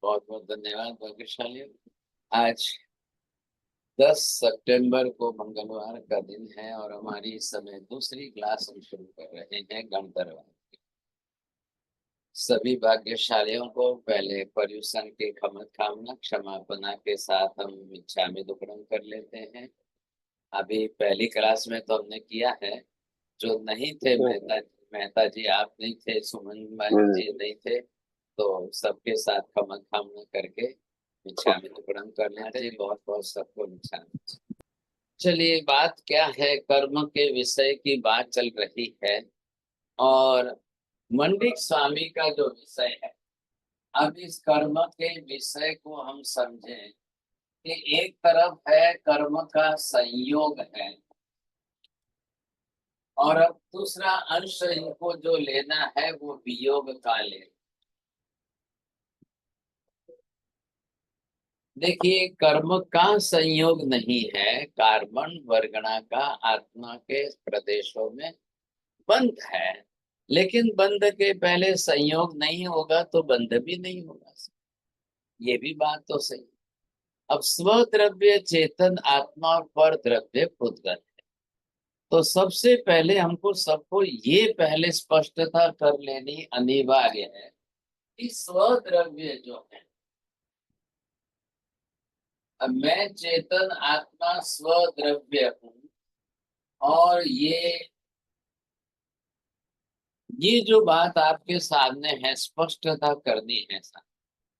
बहुत बहुत धन्यवाद भाग्यशाली। आज 10 सितंबर को मंगलवार का दिन है और हमारी इस समय दूसरी क्लास हम शुरू कर रहे हैं गणतरवाद की। सभी भाग्यशालियों को पहले पर्युषण की कामना क्षमापना के साथ हम इच्छामि दुक्कड़म कर लेते हैं। अभी पहली क्लास में तो हमने किया है। जो नहीं थे मेहता जी आप नहीं थे, सुमन भाई जी नहीं थे, तो सबके साथ कामना करके इच्छामि दुक्कड़म कर लेते हैं। बहुत बहुत सबको इच्छामि। चलिए, बात क्या है, कर्म के विषय की बात चल रही है और मंडित स्वामी का जो विषय है। अब इस कर्म के विषय को हम समझें कि एक तरफ है कर्म का संयोग है और अब दूसरा अंश इनको जो लेना है वो वियोग का लेना। देखिए, कर्म का संयोग नहीं है, कार्बन वर्गणा का आत्मा के प्रदेशों में बंध है, लेकिन बंध के पहले संयोग नहीं होगा तो बंध भी नहीं होगा। ये भी बात तो सही। अब स्वद्रव्य चेतन आत्मा और पर द्रव्य पुद्गल है, तो सबसे पहले हमको सबको ये पहले स्पष्टता कर लेनी अनिवार्य है कि स्वद्रव्य जो है, अब मैं चेतन आत्मा स्वद्रव्य हूं और ये जो बात आपके सामने है स्पष्टता करनी है।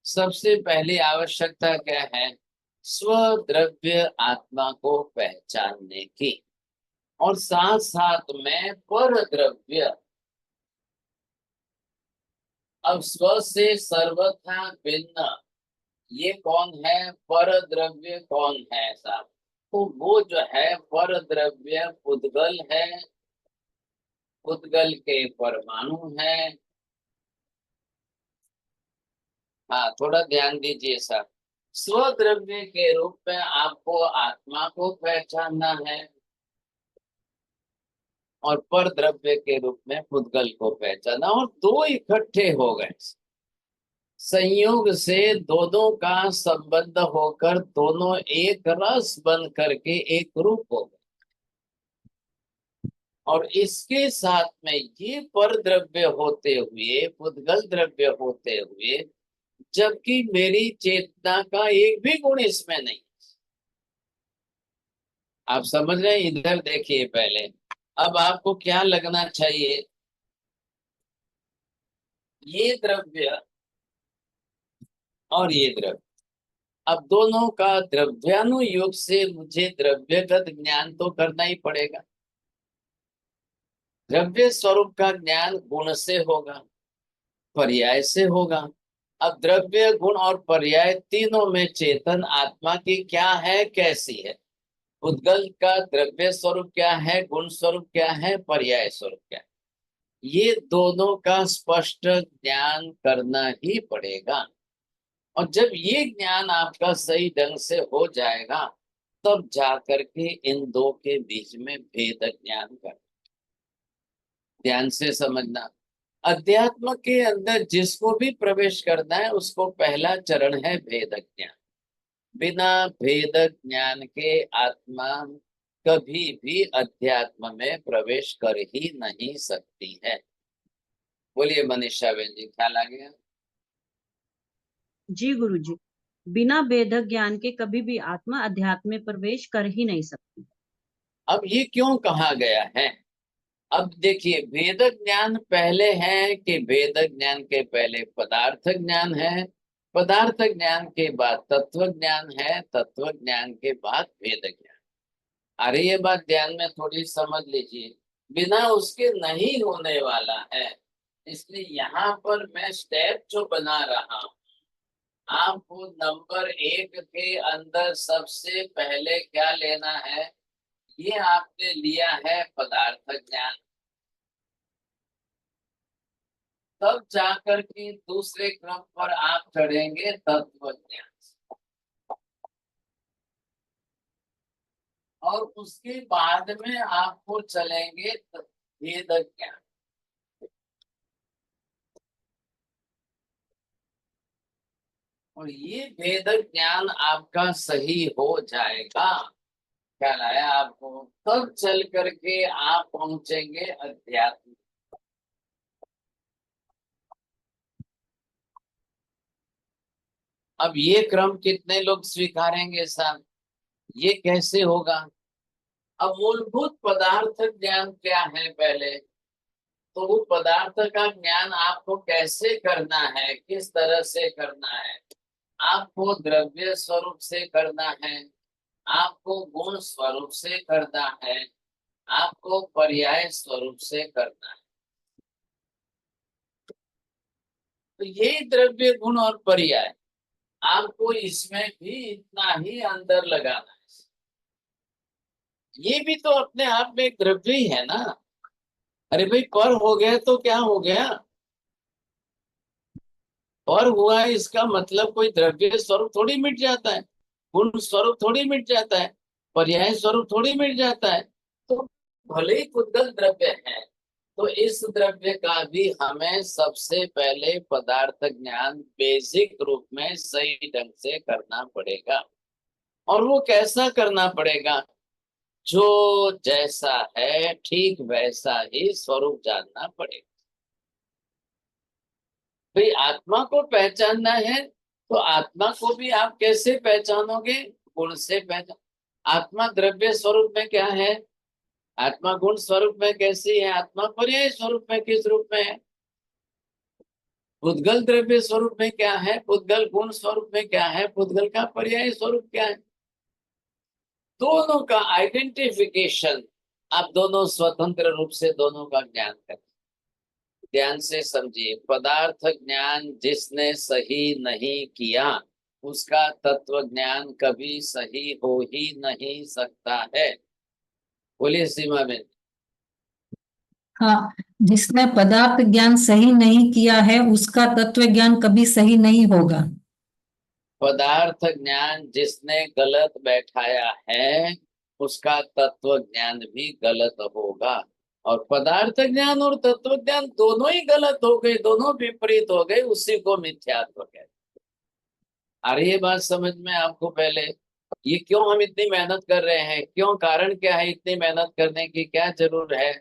सबसे पहली आवश्यकता क्या है? स्वद्रव्य आत्मा को पहचानने की और साथ साथ में पर द्रव्य। अब स्व से सर्वथा भिन्न ये कौन है? पर द्रव्य कौन है साहब? तो वो जो है पर द्रव्य पुद्गल है, पुद्गल के परमाणु है। हाँ, थोड़ा ध्यान दीजिए साहब। स्वद्रव्य के रूप में आपको आत्मा को पहचानना है और पर द्रव्य के रूप में पुद्गल को पहचाना, और दो इकट्ठे हो गए। संयोग से दोनों का संबंध होकर दोनों एक रस बन करके एक रूप हो गए। और इसके साथ में ये पर द्रव्य होते हुए, पुद्गल द्रव्य होते हुए, जबकि मेरी चेतना का एक भी गुण इसमें नहीं। आप समझ रहे हैं? इधर देखिए पहले। अब आपको क्या लगना चाहिए? ये द्रव्य और ये द्रव्य, अब दोनों का द्रव्यानुयोग से मुझे द्रव्यगत ज्ञान तो करना ही पड़ेगा। द्रव्य स्वरूप का ज्ञान गुण से होगा, पर्याय से होगा। अब द्रव्य गुण और पर्याय तीनों में चेतन आत्मा की क्या है, कैसी है? उद्गल का द्रव्य स्वरूप क्या है, गुण स्वरूप क्या है, पर्याय स्वरूप क्या है? ये दोनों का स्पष्ट ज्ञान करना ही पड़ेगा। और जब ये ज्ञान आपका सही ढंग से हो जाएगा तब जाकर के इन दो के बीच में भेद ज्ञान कर। ध्यान से समझना, अध्यात्म के अंदर जिसको भी प्रवेश करना है उसको पहला चरण है भेद ज्ञान। बिना भेद ज्ञान के आत्मा कभी भी अध्यात्म में प्रवेश कर ही नहीं सकती है। बोलिए मनीषा बहन जी, ख्याल आ गया? जी गुरु जी, बिना भेदक ज्ञान के कभी भी आत्मा अध्यात्म में प्रवेश कर ही नहीं सकती। अब ये क्यों कहा गया है? अब देखिए, वेद ज्ञान पहले है कि वेद ज्ञान के पहले पदार्थ ज्ञान है, पदार्थ ज्ञान के बाद तत्व ज्ञान है, तत्व ज्ञान के बाद वेद ज्ञान। अरे ये बात ध्यान में थोड़ी समझ लीजिए, बिना उसके नहीं होने वाला है। इसलिए यहाँ पर मैं स्टेप जो बना रहा हूँ, आपको नंबर 1 के अंदर सबसे पहले क्या लेना है? ये आपने लिया है पदार्थ ज्ञान, तब जाकर के दूसरे क्रम पर आप चढ़ेंगे तत्व ज्ञान, और उसके बाद में आपको चलेंगे भेद ज्ञान। और ये वेद ज्ञान आपका सही हो जाएगा, ख्याल आया आपको, तब चल करके आप पहुंचेंगे अध्यात्म। अब ये क्रम कितने लोग स्वीकारेंगे साहब, ये कैसे होगा? अब मूलभूत पदार्थ ज्ञान क्या है पहले, तो वो पदार्थ का ज्ञान आपको कैसे करना है, किस तरह से करना है? आपको द्रव्य स्वरूप से करना है, आपको गुण स्वरूप से करना है, आपको पर्याय स्वरूप से करना है। तो ये द्रव्य गुण और पर्याय आपको इसमें भी इतना ही अंदर लगाना है। ये भी तो अपने आप में एक द्रव्य ही है ना। अरे भाई पर हो गया तो क्या हो गया, और हुआ है इसका मतलब कोई द्रव्य स्वरूप थोड़ी मिट जाता है, गुण स्वरूप थोड़ी मिट जाता है, पर्याय स्वरूप थोड़ी मिट जाता है। तो भले ही कुछ द्रव्य है, तो इस द्रव्य का भी हमें सबसे पहले पदार्थ ज्ञान बेसिक रूप में सही ढंग से करना पड़ेगा। और वो कैसा करना पड़ेगा? जो जैसा है ठीक वैसा ही स्वरूप जानना पड़ेगा। भाई आत्मा को पहचानना है, तो आत्मा को भी आप कैसे पहचानोगे? गुण से पहचान। आत्मा द्रव्य स्वरूप में क्या है, आत्मा गुण स्वरूप में कैसी है, आत्मा पर्याय स्वरूप में किस रूप में है, पुद्गल द्रव्य स्वरूप में क्या है, पुद्गल गुण स्वरूप में क्या है, पुद्गल का पर्याय स्वरूप क्या है। दोनों का आइडेंटिफिकेशन, आप दोनों स्वतंत्र रूप से दोनों का ज्ञान करें। ध्यान से समझिए, पदार्थ ज्ञान जिसने सही नहीं किया, उसका तत्व ज्ञान कभी सही हो ही नहीं सकता है। बोलिए सीमा बेन। हाँ, जिसने पदार्थ ज्ञान सही नहीं किया है उसका तत्व ज्ञान कभी सही नहीं होगा। पदार्थ ज्ञान जिसने गलत बैठाया है, उसका तत्व ज्ञान भी गलत होगा। और पदार्थ ज्ञान और तत्व ज्ञान दोनों ही गलत हो गए, दोनों विपरीत हो गए, उसी को मिथ्यात्व कहते हैं। आ रही है बात समझ में आपको? पहले ये क्यों हम इतनी मेहनत कर रहे हैं, क्यों, कारण क्या है इतनी मेहनत करने की, क्या जरूर है?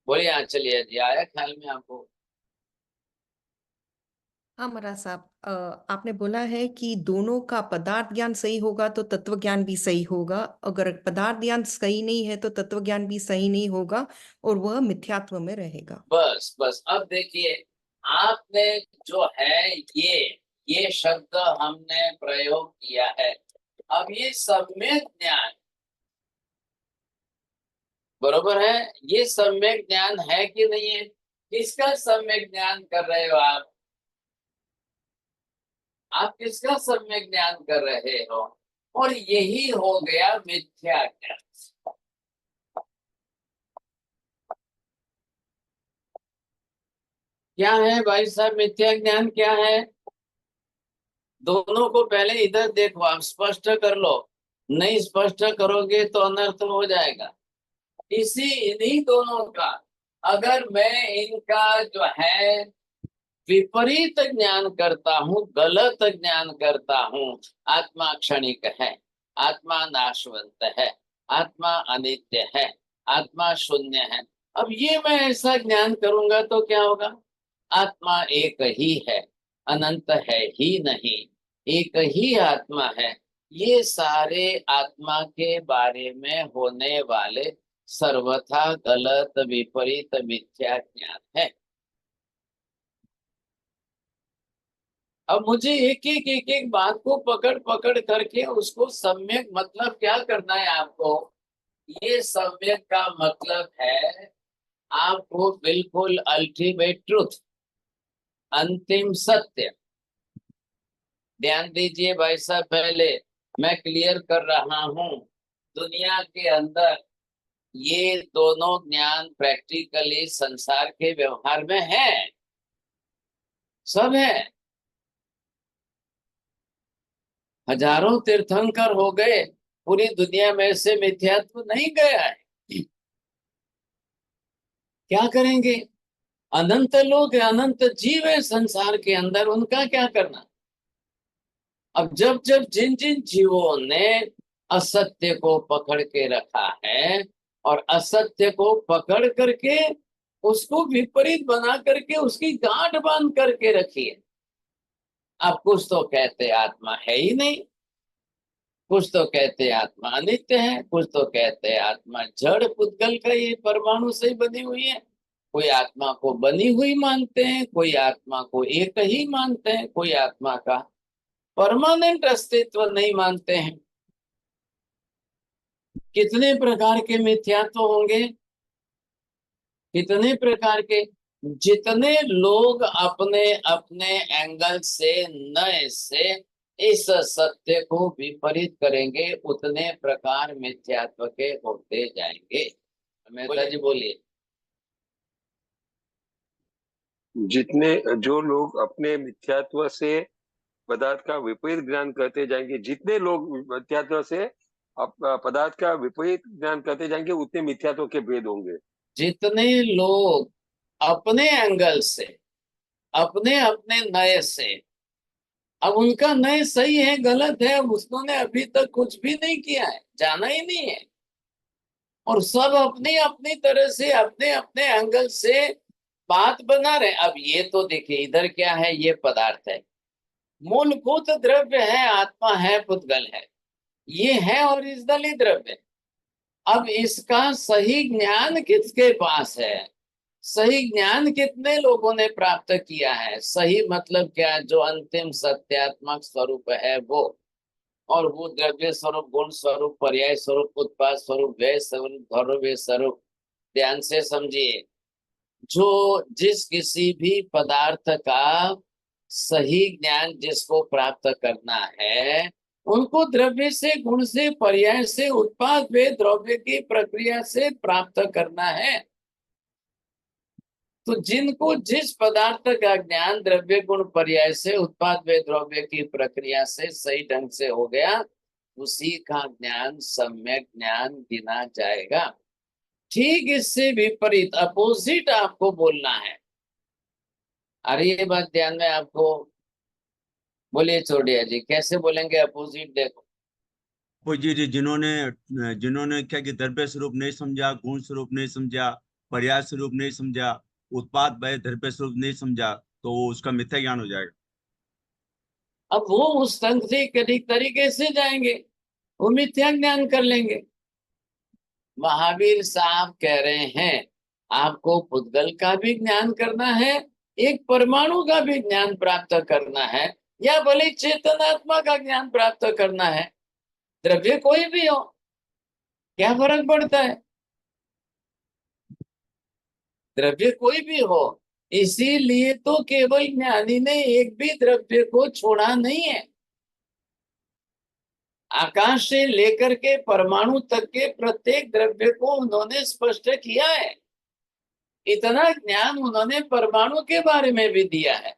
बोलिए। हाँ चलिए जी, आया ख्याल में आपको? हाँ महाराज साहब, आपने बोला है कि दोनों का पदार्थ ज्ञान सही होगा तो तत्व ज्ञान भी सही होगा, अगर पदार्थ ज्ञान सही नहीं है तो तत्व ज्ञान भी सही नहीं होगा और वह मिथ्यात्व में रहेगा। बस बस, अब देखिए, आपने जो है ये शब्द हमने प्रयोग किया है। अब ये सम्यक ज्ञान, बरोबर है, ये सम्यक ज्ञान है कि नहीं है? किसका सम्यक ज्ञान कर रहे हो आप किसका सम्यक ज्ञान कर रहे हो? और यही हो गया मिथ्या ज्ञान। क्या है भाई साहब मिथ्या ज्ञान क्या है? दोनों को पहले इधर देखो, आप स्पष्ट कर लो, नहीं स्पष्ट करोगे तो अनर्थ हो जाएगा। इन्हीं दोनों का, अगर मैं इनका जो है विपरीत ज्ञान करता हूँ, गलत ज्ञान करता हूँ, आत्मा क्षणिक है, आत्मा नाशवंत है, आत्मा अनित्य है, आत्मा शून्य है, अब ये मैं ऐसा ज्ञान करूंगा तो क्या होगा? आत्मा एक ही है, अनंत है ही नहीं, एक ही आत्मा है। ये सारे आत्मा के बारे में होने वाले सर्वथा गलत विपरीत मिथ्या ज्ञान है। अब मुझे एक एक बात को पकड़ पकड़ करके उसको सम्यक मतलब क्या करना है आपको? ये सम्यक का मतलब है आपको बिल्कुल अल्टीमेट ट्रुथ, अंतिम सत्य। ध्यान दीजिए भाई साहब, पहले मैं क्लियर कर रहा हूं, दुनिया के अंदर ये दोनों ज्ञान प्रैक्टिकली संसार के व्यवहार में है, सब है। हजारों तीर्थंकर हो गए, पूरी दुनिया में से मिथ्यात्व नहीं गया है। क्या करेंगे? अनंत लोग, अनंत जीव है संसार के अंदर, उनका क्या करना? अब जब जब जिन जिन जीवों ने असत्य को पकड़ के रखा है और असत्य को पकड़ करके उसको विपरीत बना करके उसकी गांठ बांध करके रखी है, अब कुछ तो कहते आत्मा है ही नहीं, कुछ तो कहते आत्मा अनित्य है, कुछ तो कहते आत्मा जड़ पुद्गल का ये परमाणु से ही बनी हुई है। कोई आत्मा को बनी हुई मानते हैं, कोई आत्मा को एक ही मानते हैं, कोई आत्मा का परमानेंट अस्तित्व नहीं मानते हैं। कितने प्रकार के मिथ्यात्व होंगे, कितने प्रकार के। जितने लोग अपने अपने एंगल से नए से इस सत्य को विपरीत करेंगे, उतने प्रकार मिथ्यात्व के होते जाएंगे। मेहता जी बोलिए। जितने जो लोग अपने मिथ्यात्व से पदार्थ का विपरीत ज्ञान करते जाएंगे, जितने लोग मिथ्यात्व से पदार्थ का विपरीत ज्ञान करते जाएंगे, उतने मिथ्यात्व के भेद होंगे। जितने लोग अपने एंगल से अपने अपने नए से, अब उनका नए सही है गलत है, उसने अभी तक कुछ भी नहीं किया है, जाना ही नहीं है, और सब अपनी अपनी तरह से अपने अपने एंगल से बात बना रहे। अब ये तो देखिए इधर क्या है, ये पदार्थ है, मूलभूत द्रव्य है, आत्मा है, पुद्गल है, ये है ओरिजिनली द्रव्य। अब इसका सही ज्ञान किसके पास है, सही ज्ञान कितने लोगों ने प्राप्त किया है, सही मतलब क्या, जो अंतिम सत्यात्मक स्वरूप है वो, और वो द्रव्य स्वरूप, गुण स्वरूप, पर्याय स्वरूप, उत्पाद स्वरूप, व्यय स्वरूप, द्रव्य स्वरूप। ध्यान से समझिए, जो जिस किसी भी पदार्थ का सही ज्ञान जिसको प्राप्त करना है, उनको द्रव्य से, गुण से, पर्याय से, उत्पाद व द्रव्य की प्रक्रिया से प्राप्त करना है। तो जिनको जिस पदार्थ का ज्ञान द्रव्य, गुण, पर्याय से, उत्पाद व द्रव्य की प्रक्रिया से सही ढंग से हो गया, उसी का ज्ञान सम्यक ज्ञान गिना जाएगा। ठीक इससे विपरीत अपोजिट आपको बोलना है। अरे ये बात ध्यान में आपको, बोलिए छोड़िया जी, कैसे बोलेंगे अपोजिट? देखो वो जी जिन्होंने जिन्होंने क्या कि द्रव्य स्वरूप नहीं समझा, गुण स्वरूप नहीं समझा, पर्याय स्वरूप नहीं समझा, उत्पाद वय द्रव्य स्वरूप नहीं समझा, तो उसका मिथ्या ज्ञान हो जाएगा। अब वो उस ढंग से तरीके से जाएंगे, वो मिथ्या ज्ञान कर लेंगे। महावीर साहब कह रहे हैं आपको पुद्गल का भी ज्ञान करना है, एक परमाणु का भी ज्ञान प्राप्त करना है, या भले चेतनात्मा का ज्ञान प्राप्त करना है, द्रव्य कोई भी हो, क्या फर्क पड़ता है, द्रव्य कोई भी हो। इसीलिए तो केवल ज्ञानी ने एक भी द्रव्य को छोड़ा नहीं है। आकाश से लेकर के परमाणु तक के प्रत्येक द्रव्य को उन्होंने स्पष्ट किया है। इतना ज्ञान उन्होंने परमाणु के बारे में भी दिया है,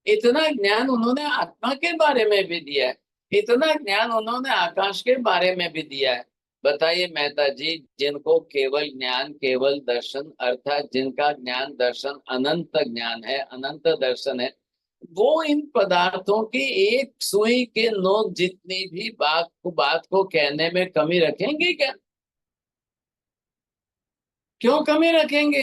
इतना ज्ञान उन्होंने आत्मा के बारे में भी दिया है, इतना ज्ञान उन्होंने आकाश के बारे में भी दिया है। बताइए मेहता जी, जिनको केवल ज्ञान, केवल दर्शन, अर्थात जिनका ज्ञान दर्शन अनंत ज्ञान है, अनंत दर्शन है, वो इन पदार्थों की एक सुई के नोक जितनी भी बात को कहने में कमी रखेंगे क्या? क्यों कमी रखेंगे?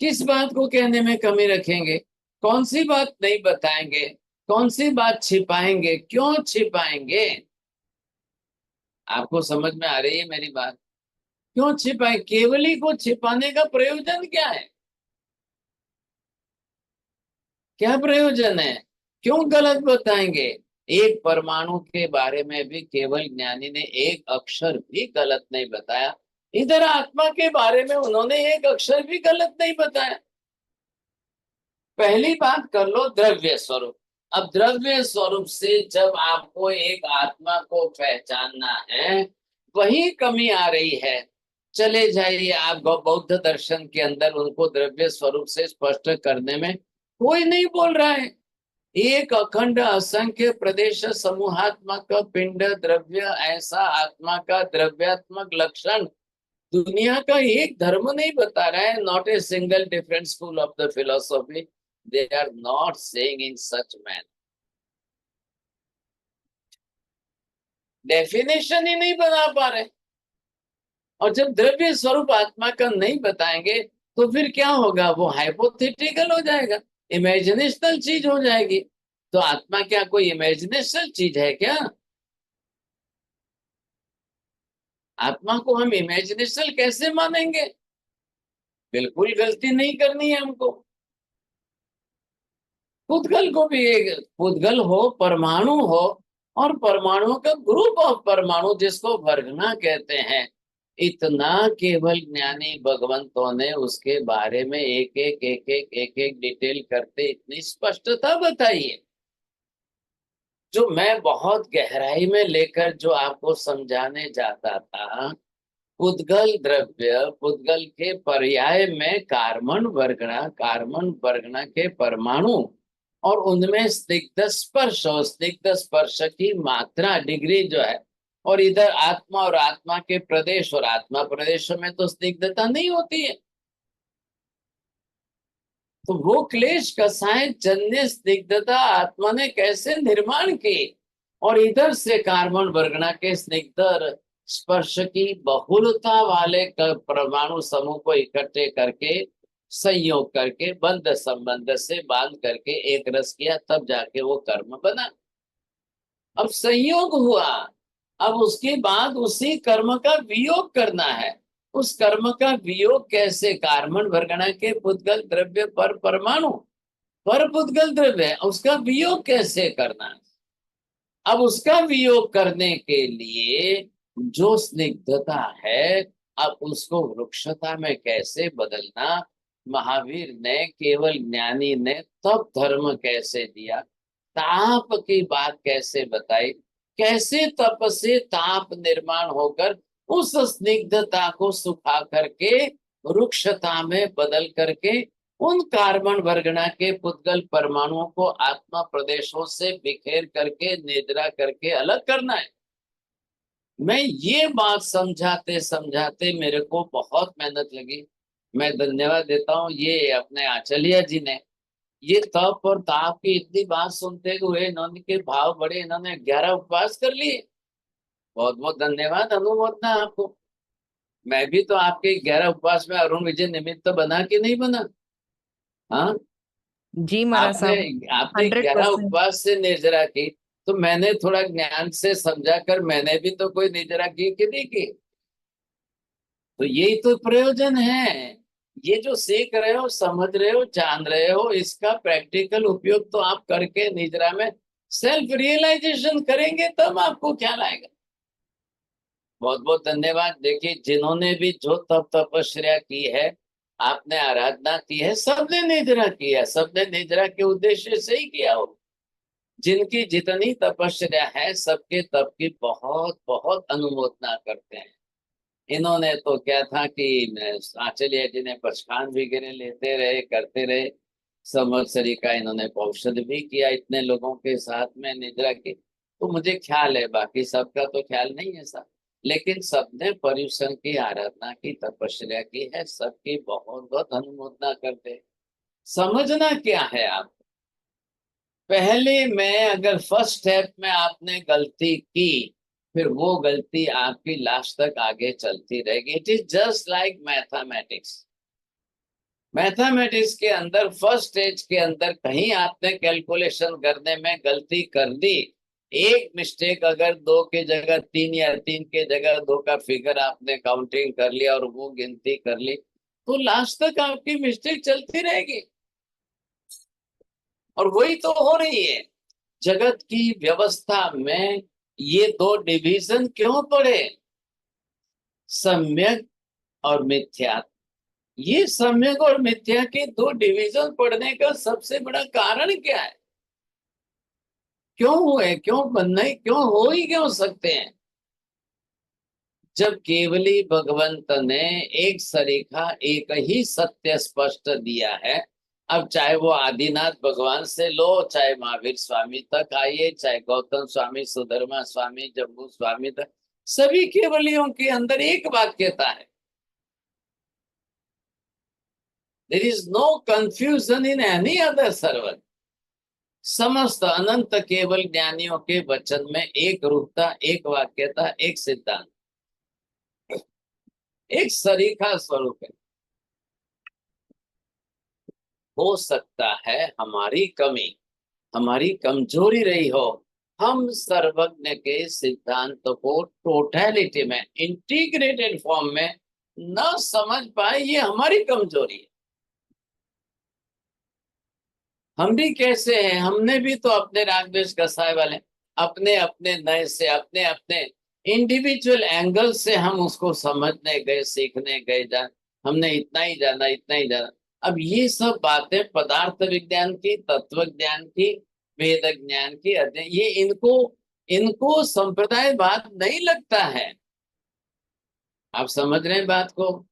किस बात को कहने में कमी रखेंगे? कौन सी बात नहीं बताएंगे? कौन सी बात छिपाएंगे? क्यों छिपाएंगे? आपको समझ में आ रही है मेरी बात? क्यों छिपाए? केवली को छिपाने का प्रयोजन क्या है? क्या प्रयोजन है? क्यों गलत बताएंगे? एक परमाणु के बारे में भी केवल ज्ञानी ने एक अक्षर भी गलत नहीं बताया, इधर आत्मा के बारे में उन्होंने एक अक्षर भी गलत नहीं बताया। पहली बात कर लो द्रव्य स्वरूप। अब द्रव्य स्वरूप से जब आपको एक आत्मा को पहचानना है, वही कमी आ रही है। चले जाइए आप बौद्ध दर्शन के अंदर, उनको द्रव्य स्वरूप से स्पष्ट करने में कोई नहीं बोल रहा है। एक अखंड असंख्य प्रदेश समूहात्मक पिंड द्रव्य, ऐसा आत्मा का द्रव्यात्मक लक्षण दुनिया का एक धर्म नहीं बता रहा है। Not a single different school of the philosophy, they are not saying in such manner. Definition ही नहीं बना पा रहे। और जब द्रव्य स्वरूप आत्मा का नहीं बताएंगे तो फिर क्या होगा, वो हाइपोथेटिकल हो जाएगा, इमेजिनेशनल चीज हो जाएगी। तो आत्मा क्या कोई इमेजिनेशनल चीज है क्या? आत्मा को हम इमेजिनेशनल कैसे मानेंगे? बिल्कुल गलती नहीं करनी है हमको। पुद्गल को भी एक पुद्गल हो, परमाणु हो, और परमाणुओं का ग्रुप ऑफ परमाणु जिसको वर्गना कहते हैं, इतना केवल ज्ञानी भगवंतों ने उसके बारे में एक एक डिटेल करते इतनी स्पष्टता बताई है, जो मैं बहुत गहराई में लेकर जो आपको समझाने जाता था। पुद्गल द्रव्य, पुद्गल के पर्याय में कार्बन वर्गना के परमाणु, और उनमें स्निग्ध स्पर्श, और स्निग्ध स्पर्श की मात्रा डिग्री जो है, और इधर आत्मा और आत्मा के प्रदेश, और आत्मा प्रदेशों में तो स्निग्धता नहीं होती है। तो वो क्लेश कसाय जन्य स्निग्धता आत्मा ने कैसे निर्माण की, और इधर से कार्बन वर्गना के स्निग्ध स्पर्श की बहुलता वाले परमाणु समूह को इकट्ठे करके, संयोग करके, बंध संबंध से बांध करके एक रस किया, तब जाके वो कर्म बना। अब संयोग हुआ, अब उसके बाद उसी कर्म का वियोग करना है। उस कर्म का वियोग कैसे? कार्बन वर्गना के पुद्गल द्रव्य पर परमाणु पर पुद्गल द्रव्य, उसका वियोग कैसे करना है? अब उसका वियोग करने के लिए जो स्निग्धता है, अब उसको वृक्षता में कैसे बदलना, महावीर ने, केवल ज्ञानी ने तप धर्म कैसे दिया, ताप की बात कैसे बताई, कैसे तप से ताप निर्माण होकर उस स्निग्धता को सुखा करके वृक्षता में बदल करके उन कार्बन वर्गना के पुद्गल परमाणुओं को आत्मा प्रदेशों से बिखेर करके निद्रा करके अलग करना है। मैं ये बात समझाते समझाते मेरे को बहुत मेहनत लगी। मैं धन्यवाद देता हूँ ये अपने आचार्य जी ने, ये तप और ताप की इतनी बात सुनते हुए इन्होंने के भाव बड़े, इन्होंने 11 उपवास कर लिए। बहुत बहुत धन्यवाद, अनुमोदना आपको। मैं भी तो आपके 11 उपवास में अरुण विजय निमित्त तो बना कि नहीं बना? हाँ, जी महाराज साहब, आपने 11 100%। उपवास से निर्जरा की, तो मैंने थोड़ा ज्ञान से समझा कर मैंने भी तो कोई निर्जरा की कि नहीं की? तो यही तो प्रयोजन है। ये जो सीख रहे हो, समझ रहे हो, जान रहे हो, इसका प्रैक्टिकल उपयोग तो आप करके निद्रा में सेल्फ रियलाइजेशन करेंगे, तब आपको ख्याल आएगा। बहुत बहुत धन्यवाद। देखिए, जिन्होंने भी जो तप तपस्या की है, आपने आराधना की है, सबने निद्रा किया, सबने निद्रा के उद्देश्य से ही किया हो। जिनकी जितनी तपस्या है, सबके तप की बहुत बहुत अनुमोदना करते हैं। इन्होंने तो क्या था कि आचार्य जी ने पचखान वगैरह लेते रहे, करते रहे, संवत्सरी का इन्होंने औषध भी किया इतने लोगों के साथ में निद्रा की। तो मुझे ख्याल है, बाकी सबका तो ख्याल नहीं है साहब, लेकिन सबने पर्युषण की आराधना की, तपस्या की है, सबकी बहुत बहुत अनुमोदना करते हैं। समझना क्या है आप, पहले में अगर फर्स्ट स्टेप में आपने गलती की, फिर वो गलती आपकी लास्ट तक आगे चलती रहेगी। It is just like mathematics. Mathematics के अंदर फर्स्ट स्टेज के अंदर कहीं आपने कैलकुलेशन करने में गलती कर दी, एक मिस्टेक, अगर 2 की जगह 3 या 3 के जगह 2 का फिगर आपने काउंटिंग कर लिया और वो गिनती कर ली, तो लास्ट तक आपकी मिस्टेक चलती रहेगी। और वही तो हो रही है जगत की व्यवस्था में। ये 2 डिवीजन क्यों पड़े, सम्यक और मिथ्या? ये सम्यक और मिथ्या के 2 डिवीजन पड़ने का सबसे बड़ा कारण क्या है? क्यों हुए, क्यों बनने, क्यों हो ही क्यों सकते हैं? जब केवली भगवंत ने एक सरीखा, एक ही सत्य स्पष्ट दिया है। अब चाहे वो आदिनाथ भगवान से लो, चाहे महावीर स्वामी तक आइए, चाहे गौतम स्वामी, सुधर्मा स्वामी, जम्बू स्वामी तक, सभी केवलियों के अंदर एक वाक्यता है। There is no confusion in any other servant. समस्त अनंत केवल ज्ञानियों के वचन में एक रूपता, एक वाक्यता, एक सिद्धांत, एक सरीखा स्वरूप है। हो सकता है हमारी कमी, हमारी कमजोरी रही हो, हम सर्वज्ञ के सिद्धांत को टोटलिटी में, इंटीग्रेटेड फॉर्म में न समझ पाए, ये हमारी कमजोरी है। हम भी कैसे हैं, हमने भी तो अपने राग द्वेष कसाय वाले, अपने अपने नए से, अपने अपने इंडिविजुअल एंगल से हम उसको समझने गए, सीखने गए, हमने इतना ही जाना, इतना ही जाना। अब ये सब बातें पदार्थ विज्ञान की, तत्व ज्ञान की, वेद ज्ञान की अध्ययन, ये इनको संप्रदायवाद नहीं लगता है। आप समझ रहे हैं बात को?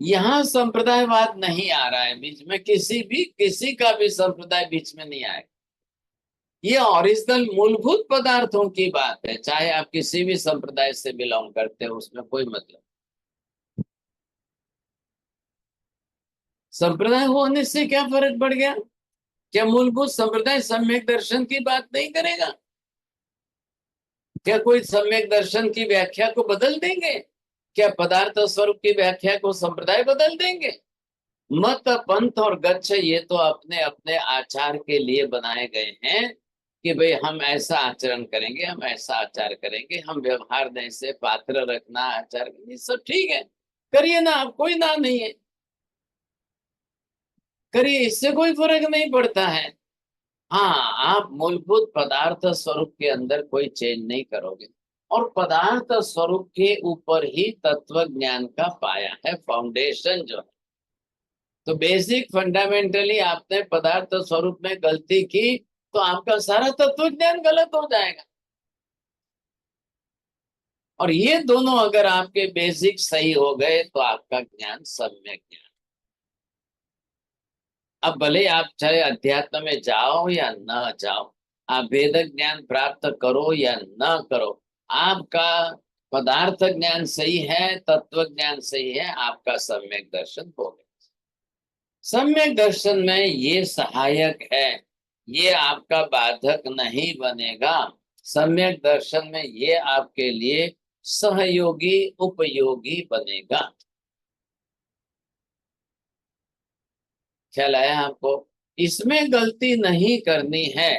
यहाँ संप्रदायवाद नहीं आ रहा है बीच में, किसी का भी संप्रदाय बीच में नहीं आएगा। ये ओरिजिनल मूलभूत पदार्थों की बात है, चाहे आप किसी भी संप्रदाय से बिलोंग करते हो, उसमें कोई मतलब। संप्रदाय होने से क्या फर्क पड़ गया? क्या मूलभूत संप्रदाय सम्यक दर्शन की बात नहीं करेगा? क्या कोई सम्यक दर्शन की व्याख्या को बदल देंगे? क्या पदार्थ स्वरूप की व्याख्या को संप्रदाय बदल देंगे? मत, पंथ और गच्छ ये तो अपने अपने आचार के लिए बनाए गए हैं कि भाई हम ऐसा आचरण करेंगे, हम ऐसा आचार करेंगे, हम व्यवहार दें से पात्र रखना, आचार, ये सब ठीक है, करिए ना, आप कोई ना नहीं है, करिए, इससे कोई फर्क नहीं पड़ता है। हाँ, आप मूलभूत पदार्थ स्वरूप के अंदर कोई चेंज नहीं करोगे, और पदार्थ स्वरूप के ऊपर ही तत्व ज्ञान का पाया है, फाउंडेशन जो है। तो बेसिक फंडामेंटली आपने पदार्थ स्वरूप में गलती की तो आपका सारा तत्व ज्ञान गलत हो जाएगा। और ये दोनों अगर आपके बेसिक सही हो गए तो आपका ज्ञान सम्यक ज्ञान। अब भले आप चाहे अध्यात्म में जाओ या न जाओ, आप वेद ज्ञान प्राप्त करो या न करो, आपका पदार्थ ज्ञान सही है, तत्व ज्ञान सही है, आपका सम्यक दर्शन हो गया। सम्यक दर्शन में ये सहायक है, ये आपका बाधक नहीं बनेगा। सम्यक दर्शन में ये आपके लिए सहयोगी, उपयोगी बनेगा। ख्याल आया आपको? इसमें गलती नहीं करनी है,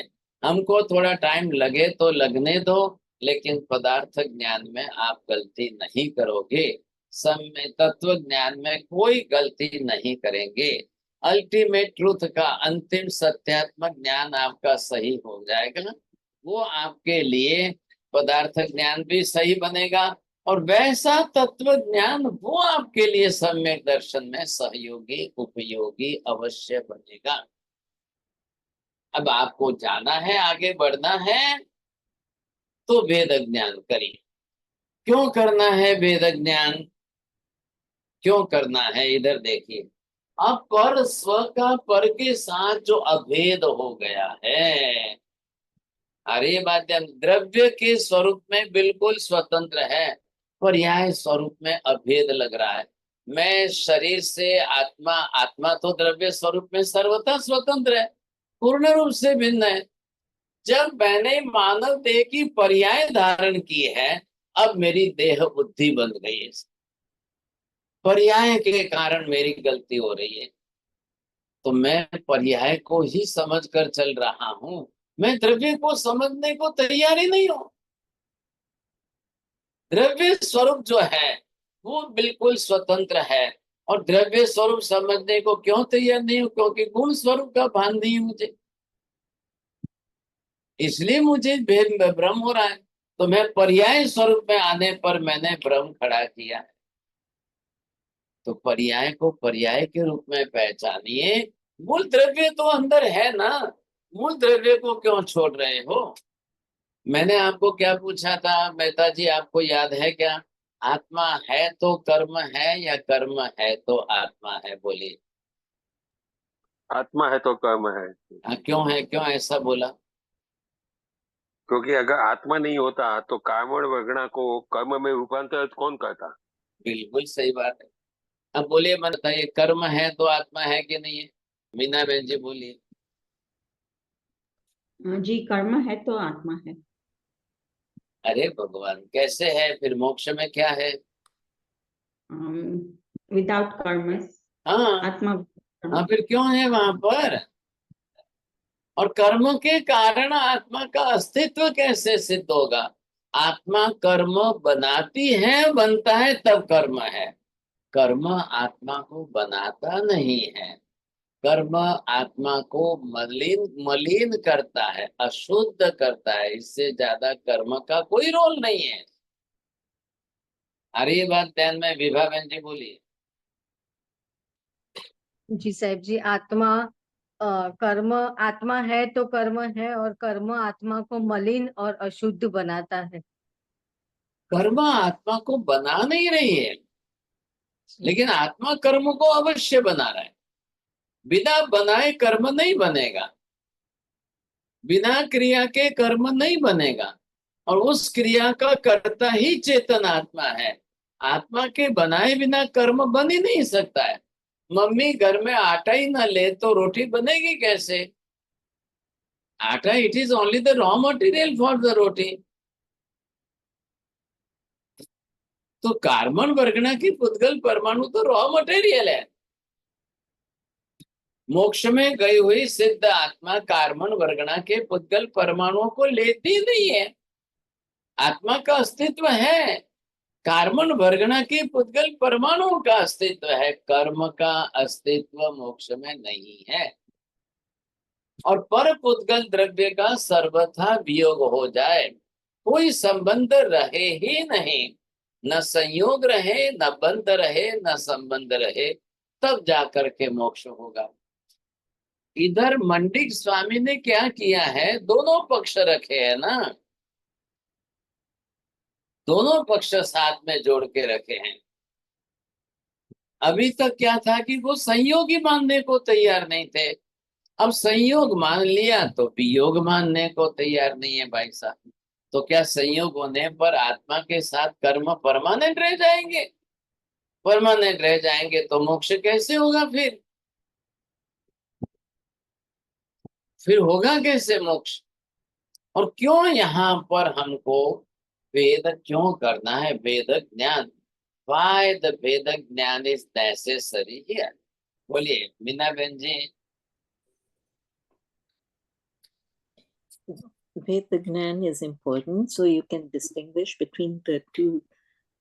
हमको थोड़ा टाइम लगे तो लगने दो, लेकिन पदार्थ ज्ञान में आप गलती नहीं करोगे, सम्य तत्व ज्ञान में कोई गलती नहीं करेंगे। अल्टीमेट ट्रूथ का अंतिम सत्यात्मक ज्ञान आपका सही हो जाएगा, वो आपके लिए पदार्थ ज्ञान भी सही बनेगा, और वैसा तत्व ज्ञान वो आपके लिए सम्यक दर्शन में सहयोगी, उपयोगी अवश्य बनेगा। अब आपको जाना है, आगे बढ़ना है, तो वेद ज्ञान करिए। क्यों करना है वेद ज्ञान? क्यों करना है? इधर देखिए, अब पर स्व का पर के साथ जो अभेद हो गया है, अरे बात द्रव्य के स्वरूप में बिल्कुल स्वतंत्र है, पर यह स्वरूप में अभेद लग रहा है। मैं शरीर से आत्मा, आत्मा तो द्रव्य स्वरूप में सर्वथा स्वतंत्र है, पूर्ण रूप से भिन्न है। जब मैंने मानव देह की पर्याय धारण की है, अब मेरी देह बुद्धि बन गई है, पर्याय के कारण मेरी गलती हो रही है, तो मैं पर्याय को ही समझ कर चल रहा हूं, मैं द्रव्य को समझने को तैयार ही नहीं हूं। द्रव्य स्वरूप जो है वो बिल्कुल स्वतंत्र है, और द्रव्य स्वरूप समझने को क्यों तैयार नहीं हूं? क्योंकि गुण स्वरूप का भान नहीं है मुझे, इसलिए मुझे भ्रम हो रहा है। तो मैं पर्याय स्वरूप में आने पर मैंने भ्रम खड़ा किया। तो पर्याय को पर्याय के रूप में पहचानिए, मूल द्रव्य तो अंदर है ना, मूल द्रव्य को क्यों छोड़ रहे हो? मैंने आपको क्या पूछा था मेहता जी, आपको याद है क्या? आत्मा है तो कर्म है, या कर्म है तो आत्मा है? बोलिए। आत्मा है तो कर्म है, क्यों है, क्यों ऐसा बोला? क्योंकि अगर आत्मा नहीं होता तो काम और वर्गणा को कर्म में रूपांतरित कौन करता? बिल्कुल सही बात है। अब बोलिए, मन बताइए, कर्म है तो आत्मा है कि नहीं है? मीना बहन जी बोलिए। जी, कर्म है तो आत्मा है। अरे भगवान, कैसे है फिर? मोक्ष में क्या है? विदाउट कर्म हाँ आत्मा। हाँ, फिर क्यों है वहां पर? और कर्म के कारण आत्मा का अस्तित्व कैसे सिद्ध होगा? आत्मा कर्म बनाती है, बनता है तब कर्म है। कर्म आत्मा को बनाता नहीं है। कर्म आत्मा को मलिन मलिन करता है, अशुद्ध करता है। इससे ज्यादा कर्म का कोई रोल नहीं है। अरे ये बात ध्यान में विभा बहन जी बोली। जी साहब जी, आत्मा कर्म आत्मा है तो कर्म है, और कर्म आत्मा को मलिन और अशुद्ध बनाता है। कर्म आत्मा को बना नहीं रही है, लेकिन आत्मा कर्म को अवश्य बना रहा है। बिना बनाए कर्म नहीं बनेगा, बिना क्रिया के कर्म नहीं बनेगा। और उस क्रिया का कर्ता ही चेतन आत्मा है। आत्मा के बनाए बिना कर्म बन ही नहीं सकता है। मम्मी घर में आटा ही ना ले तो रोटी बनेगी कैसे? आटा, it is only the raw material for the roti. तो कार्बन वर्गना की पुद्गल परमाणु तो रॉ मटेरियल है। मोक्ष में गई हुई सिद्ध आत्मा कार्बन वर्गना के पुद्गल परमाणुओं को लेती नहीं है। आत्मा का अस्तित्व है, कार्बन वर्गना के पुद्गल परमाणुओं का अस्तित्व है। कर्म का अस्तित्व मोक्ष में नहीं है। और पर पुद्गल द्रव्य का सर्वथा वियोग हो जाए, कोई संबंध रहे ही नहीं, न संयोग रहे, न बंध रहे, न संबंध रहे, तब जाकर के मोक्ष होगा। इधर मंडिक स्वामी ने क्या किया है? दोनों पक्ष रखे हैं ना, दोनों पक्ष साथ में जोड़ के रखे हैं। अभी तक क्या था कि वो संयोगी मानने को तैयार नहीं थे। अब संयोग मान लिया तो वियोग मानने को तैयार नहीं है भाई साहब। तो क्या संयोग होने पर आत्मा के साथ कर्म परमानेंट रह जाएंगे? परमानेंट रह जाएंगे तो मोक्ष कैसे होगा? फिर होगा कैसे मोक्ष? और क्यों यहाँ पर हमको वेद क्यों करना है? वेद ज्ञान, why the वेद ज्ञान is necessary here? बोलिए मीना बहन जी। Veda Gnan is important so you can distinguish between the two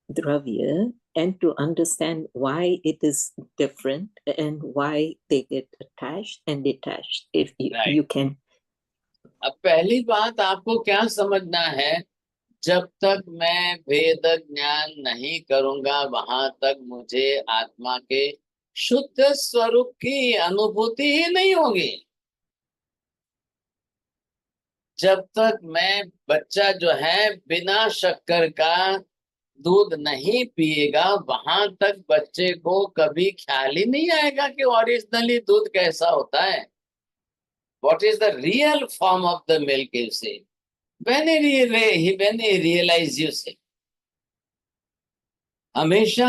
dravya and to understand why it is different and why they get attached and detached. If you, Right. you can. अब पहली बात आपको क्या समझना है? जब तक मैं वेद ज्ञान नहीं करूंगा वहां तक मुझे आत्मा के शुद्ध स्वरूप की अनुभूति ही नहीं होगी। जब तक मैं, बच्चा जो है बिना शक्कर का दूध नहीं पिएगा वहां तक बच्चे को कभी ख्याल ही नहीं आएगा कि ओरिजिनली दूध कैसा होता है। What is the real form of the milk you से, when he realize you say। हमेशा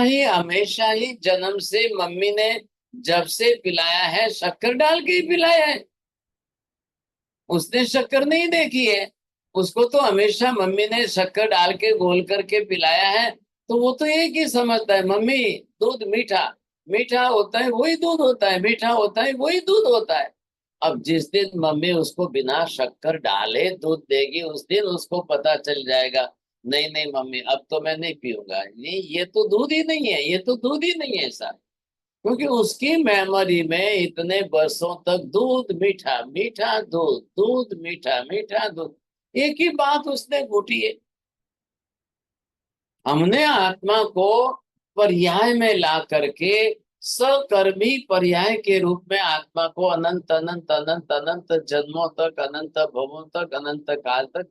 ही जन्म से मम्मी ने जब से पिलाया है शक्कर डाल के ही पिलाया है। उसने शक्कर नहीं देखी है, उसको तो हमेशा मम्मी ने शक्कर डाल के घोल करके पिलाया है। तो वो तो एक ही समझता है, मम्मी दूध मीठा मीठा होता है वही दूध होता है, मीठा होता है वही दूध होता है। अब जिस दिन मम्मी उसको बिना शक्कर डाले दूध देगी उस दिन उसको पता चल जाएगा, नहीं नहीं मम्मी अब तो मैं नहीं पीऊंगा, नहीं ये तो दूध ही नहीं है, ये तो दूध ही नहीं है ऐसा। क्योंकि उसकी मेमोरी में इतने वर्षों तक दूध मीठा मीठा दूध, दूध मीठा मीठा दूध, एक ही बात उसने घूटी है। हमने आत्मा को पर्याय में ला करके सकर्मी पर्याय के रूप में आत्मा को अनंत अनंत अनंत अनंत जन्मों तक, अनंत भवों तक, अनंत काल तक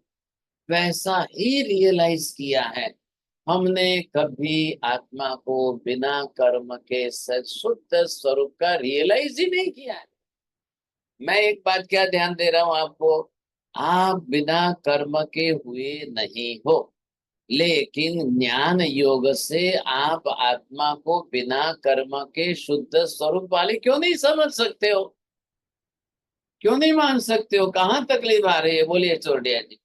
वैसा ही रियलाइज किया है। हमने कभी आत्मा को बिना कर्म के शुद्ध स्वरूप का रियलाइज ही नहीं किया है। मैं एक बात क्या ध्यान दे रहा हूं आपको, आप बिना कर्म के हुए नहीं हो, लेकिन ज्ञान योग से आप आत्मा को बिना कर्म के शुद्ध स्वरूप वाले क्यों नहीं समझ सकते हो? क्यों नहीं मान सकते हो? कहाँ तकलीफ आ रही है? बोलिए चोरडिया जी।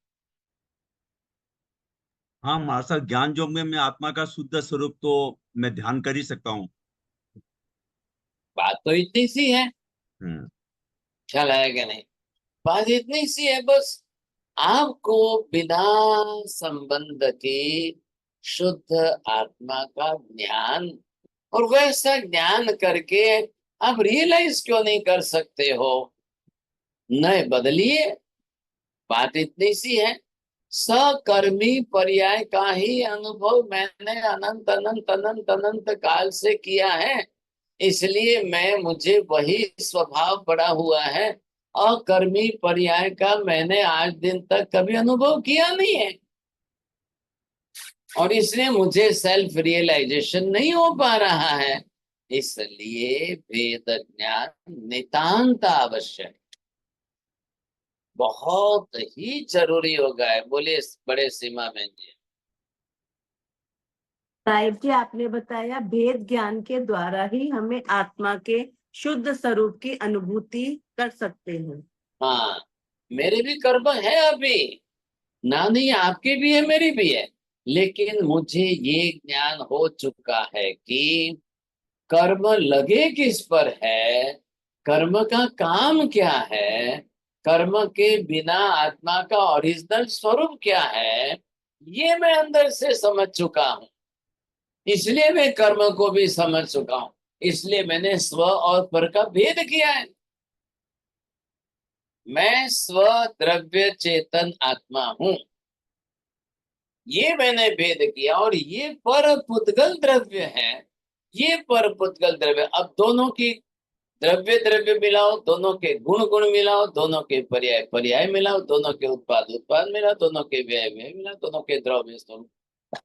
हाँ महाराज साहब, ज्ञान योग में मैं आत्मा का शुद्ध स्वरूप तो मैं ध्यान कर ही सकता हूँ। बात तो इतनी सी है, हम्म। ख्याल आया कि नहीं? बात इतनी सी है बस। आपको बिना संबंध के शुद्ध आत्मा का ज्ञान, और वैसा ज्ञान करके आप रियलाइज क्यों नहीं कर सकते हो? नहीं बदलिए, बात इतनी सी है। सकर्मी पर्याय का ही अनुभव मैंने अनंत अनंत अनंत अनंत काल से किया है, इसलिए मुझे वही स्वभाव पड़ा हुआ है। अकर्मी पर्याय का मैंने आज दिन तक कभी अनुभव किया नहीं है, और इसलिए मुझे सेल्फ रियलाइजेशन नहीं हो पा रहा है। इसलिए वेद ज्ञान नितांत आवश्यक, बहुत ही जरूरी हो गया है। बोलिए बड़े सीमा बहन जी। साहिब जी, आपने बताया भेद ज्ञान के द्वारा ही हमें आत्मा के शुद्ध स्वरूप की अनुभूति कर सकते हैं। हाँ, मेरे भी कर्म है अभी, ना नहीं, आपके भी है मेरी भी है, लेकिन मुझे ये ज्ञान हो चुका है कि कर्म लगे किस पर है, कर्म का काम क्या है, कर्म के बिना आत्मा का ओरिजिनल स्वरूप क्या है, ये मैं अंदर से समझ चुका हूं। इसलिए मैं कर्म को भी समझ चुका हूं, इसलिए मैंने स्व और पर का भेद किया है। मैं स्व द्रव्य चेतन आत्मा हूं, ये मैंने भेद किया, और ये पर पुद्गल द्रव्य है, ये पर पुद्गल द्रव्य। अब दोनों की द्रव्य द्रव्य मिलाओ, दोनों के गुण गुण मिलाओ, दोनों के पर्याय पर्याय मिलाओ, दोनों के उत्पाद उत्पाद मिलाओ, दोनों के व्यय व्यय मिलाओ, दोनों के द्रव्य स्वरूप।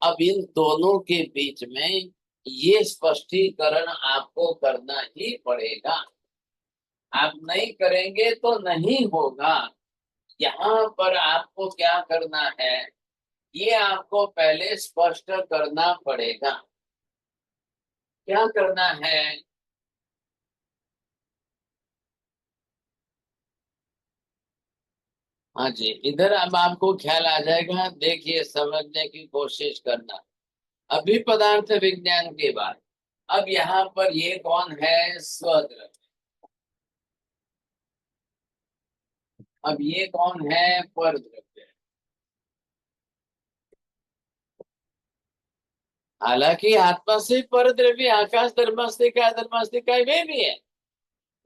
अब इन दोनों के बीच में ये स्पष्टीकरण आपको करना ही पड़ेगा। आप नहीं करेंगे तो नहीं होगा। यहाँ पर आपको क्या करना है, ये आपको पहले स्पष्ट करना पड़ेगा। क्या करना है? हाँ जी, इधर अब आपको ख्याल आ जाएगा। देखिए, समझने की कोशिश करना। अभी पदार्थ विज्ञान के बाद अब यहाँ पर ये कौन है? स्वद्रव्य। अब ये कौन है? परद्रव्य। हालांकि आत्मा से परद्रव्य आकाश धर्मास्तिका धर्मास्तिका वे भी है।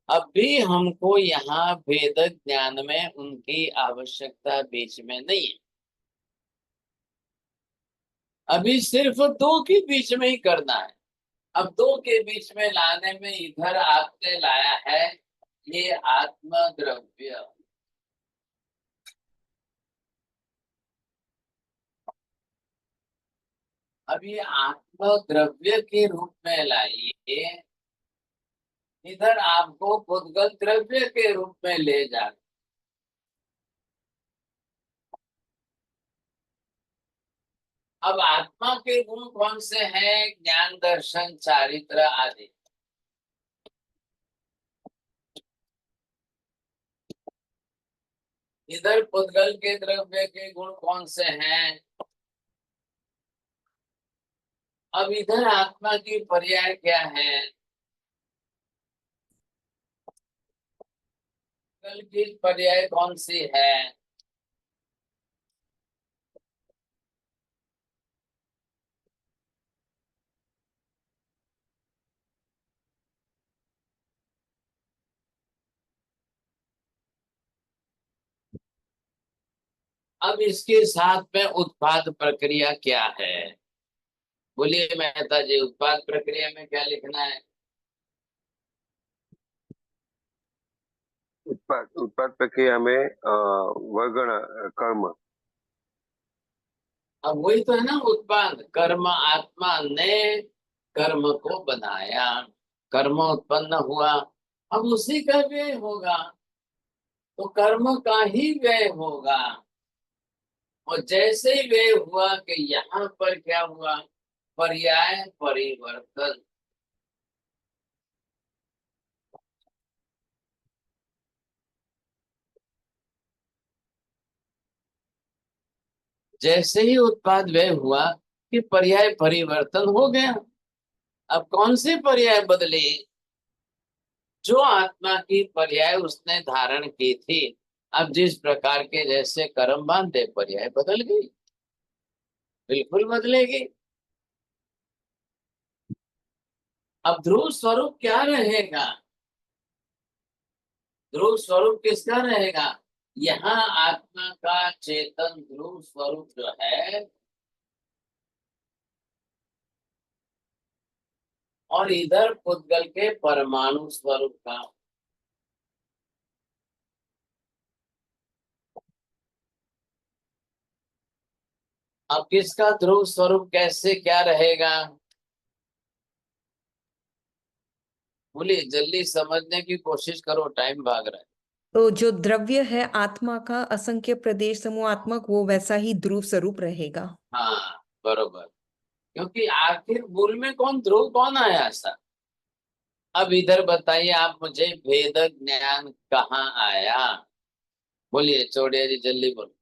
अब भी हमको यहाँ भेद ज्ञान में उनकी आवश्यकता बीच में नहीं है। अभी सिर्फ दो के बीच में ही करना है। अब दो के बीच में लाने में इधर आपने लाया है ये आत्म द्रव्य। अब ये आत्म द्रव्य के रूप में लाइए, इधर आपको पुद्गल द्रव्य के रूप में ले जा। अब आत्मा के गुण कौन से हैं? ज्ञान दर्शन चारित्र आदि। इधर पुद्गल के द्रव्य के गुण कौन से हैं? अब इधर आत्मा की पर्याय क्या है? पुद्गल की पर्याय कौन सी है? अब इसके साथ में उत्पाद प्रक्रिया क्या है? बोलिए मेहता जी, उत्पाद प्रक्रिया में क्या लिखना है? उत्पाद प्रक्रिया में वर्गण कर्म। अब वही तो है ना, उत्पाद कर्म। आत्मा ने कर्म को बनाया, कर्म उत्पन्न हुआ, अब उसी का व्यय होगा, तो कर्म का ही व्यय होगा। और जैसे ही व्यय हुआ कि यहाँ पर क्या हुआ? पर्याय परिवर्तन। जैसे ही उत्पाद व्यय हुआ कि पर्याय परिवर्तन हो गया। अब कौन सी पर्याय बदली? जो आत्मा की पर्याय उसने धारण की थी। अब जिस प्रकार के जैसे कर्म बांधे पर्याय बदल गई, बिल्कुल बदलेगी। अब ध्रुव स्वरूप क्या रहेगा? ध्रुव स्वरूप किसका रहेगा? यहाँ आत्मा का चेतन ध्रुव स्वरूप जो है, और इधर पुद्गल के परमाणु स्वरूप का। अब किसका ध्रुव स्वरूप कैसे क्या रहेगा? बोलिए, जल्दी समझने की कोशिश करो, टाइम भाग रहा है। तो जो द्रव्य है आत्मा का असंख्य प्रदेश समूहात्मक, वो वैसा ही ध्रुव स्वरूप रहेगा। हाँ बरोबर, क्योंकि आखिर मूल में कौन ध्रुव कौन आया ऐसा? अब इधर बताइए आप मुझे, भेद ज्ञान कहाँ आया? बोलिए चौड़िया जी, जल्दी बोलो।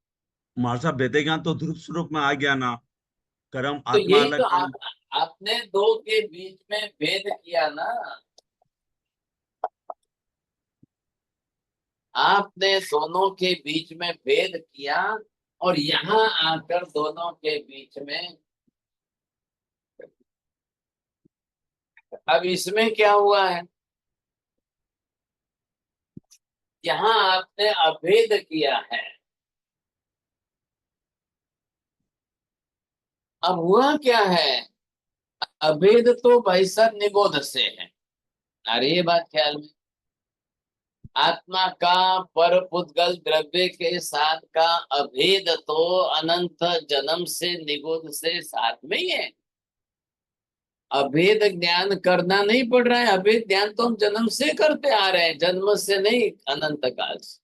हमारे साहब वेद ज्ञान तो ध्रुव स्वरूप में आ गया ना। कर्म तो आत्मा यही अलग, तो कर्म। आपने दो के बीच में भेद किया ना। आपने दोनों के बीच में भेद किया, और यहाँ आकर दोनों के बीच में। अब इसमें क्या हुआ है? यहाँ आपने अभेद किया है। अब हुआ क्या है? अभेद तो भाई साहब निबोध से है। अरे ये बात ख्याल में, आत्मा का पर पुद्गल द्रव्य के साथ का अभेद तो अनंत जन्म से निबोध से साथ में ही है। अभेद ज्ञान करना नहीं पड़ रहा है। अभेद ज्ञान तो हम जन्म से करते आ रहे हैं, जन्म से नहीं, अनंत काल से।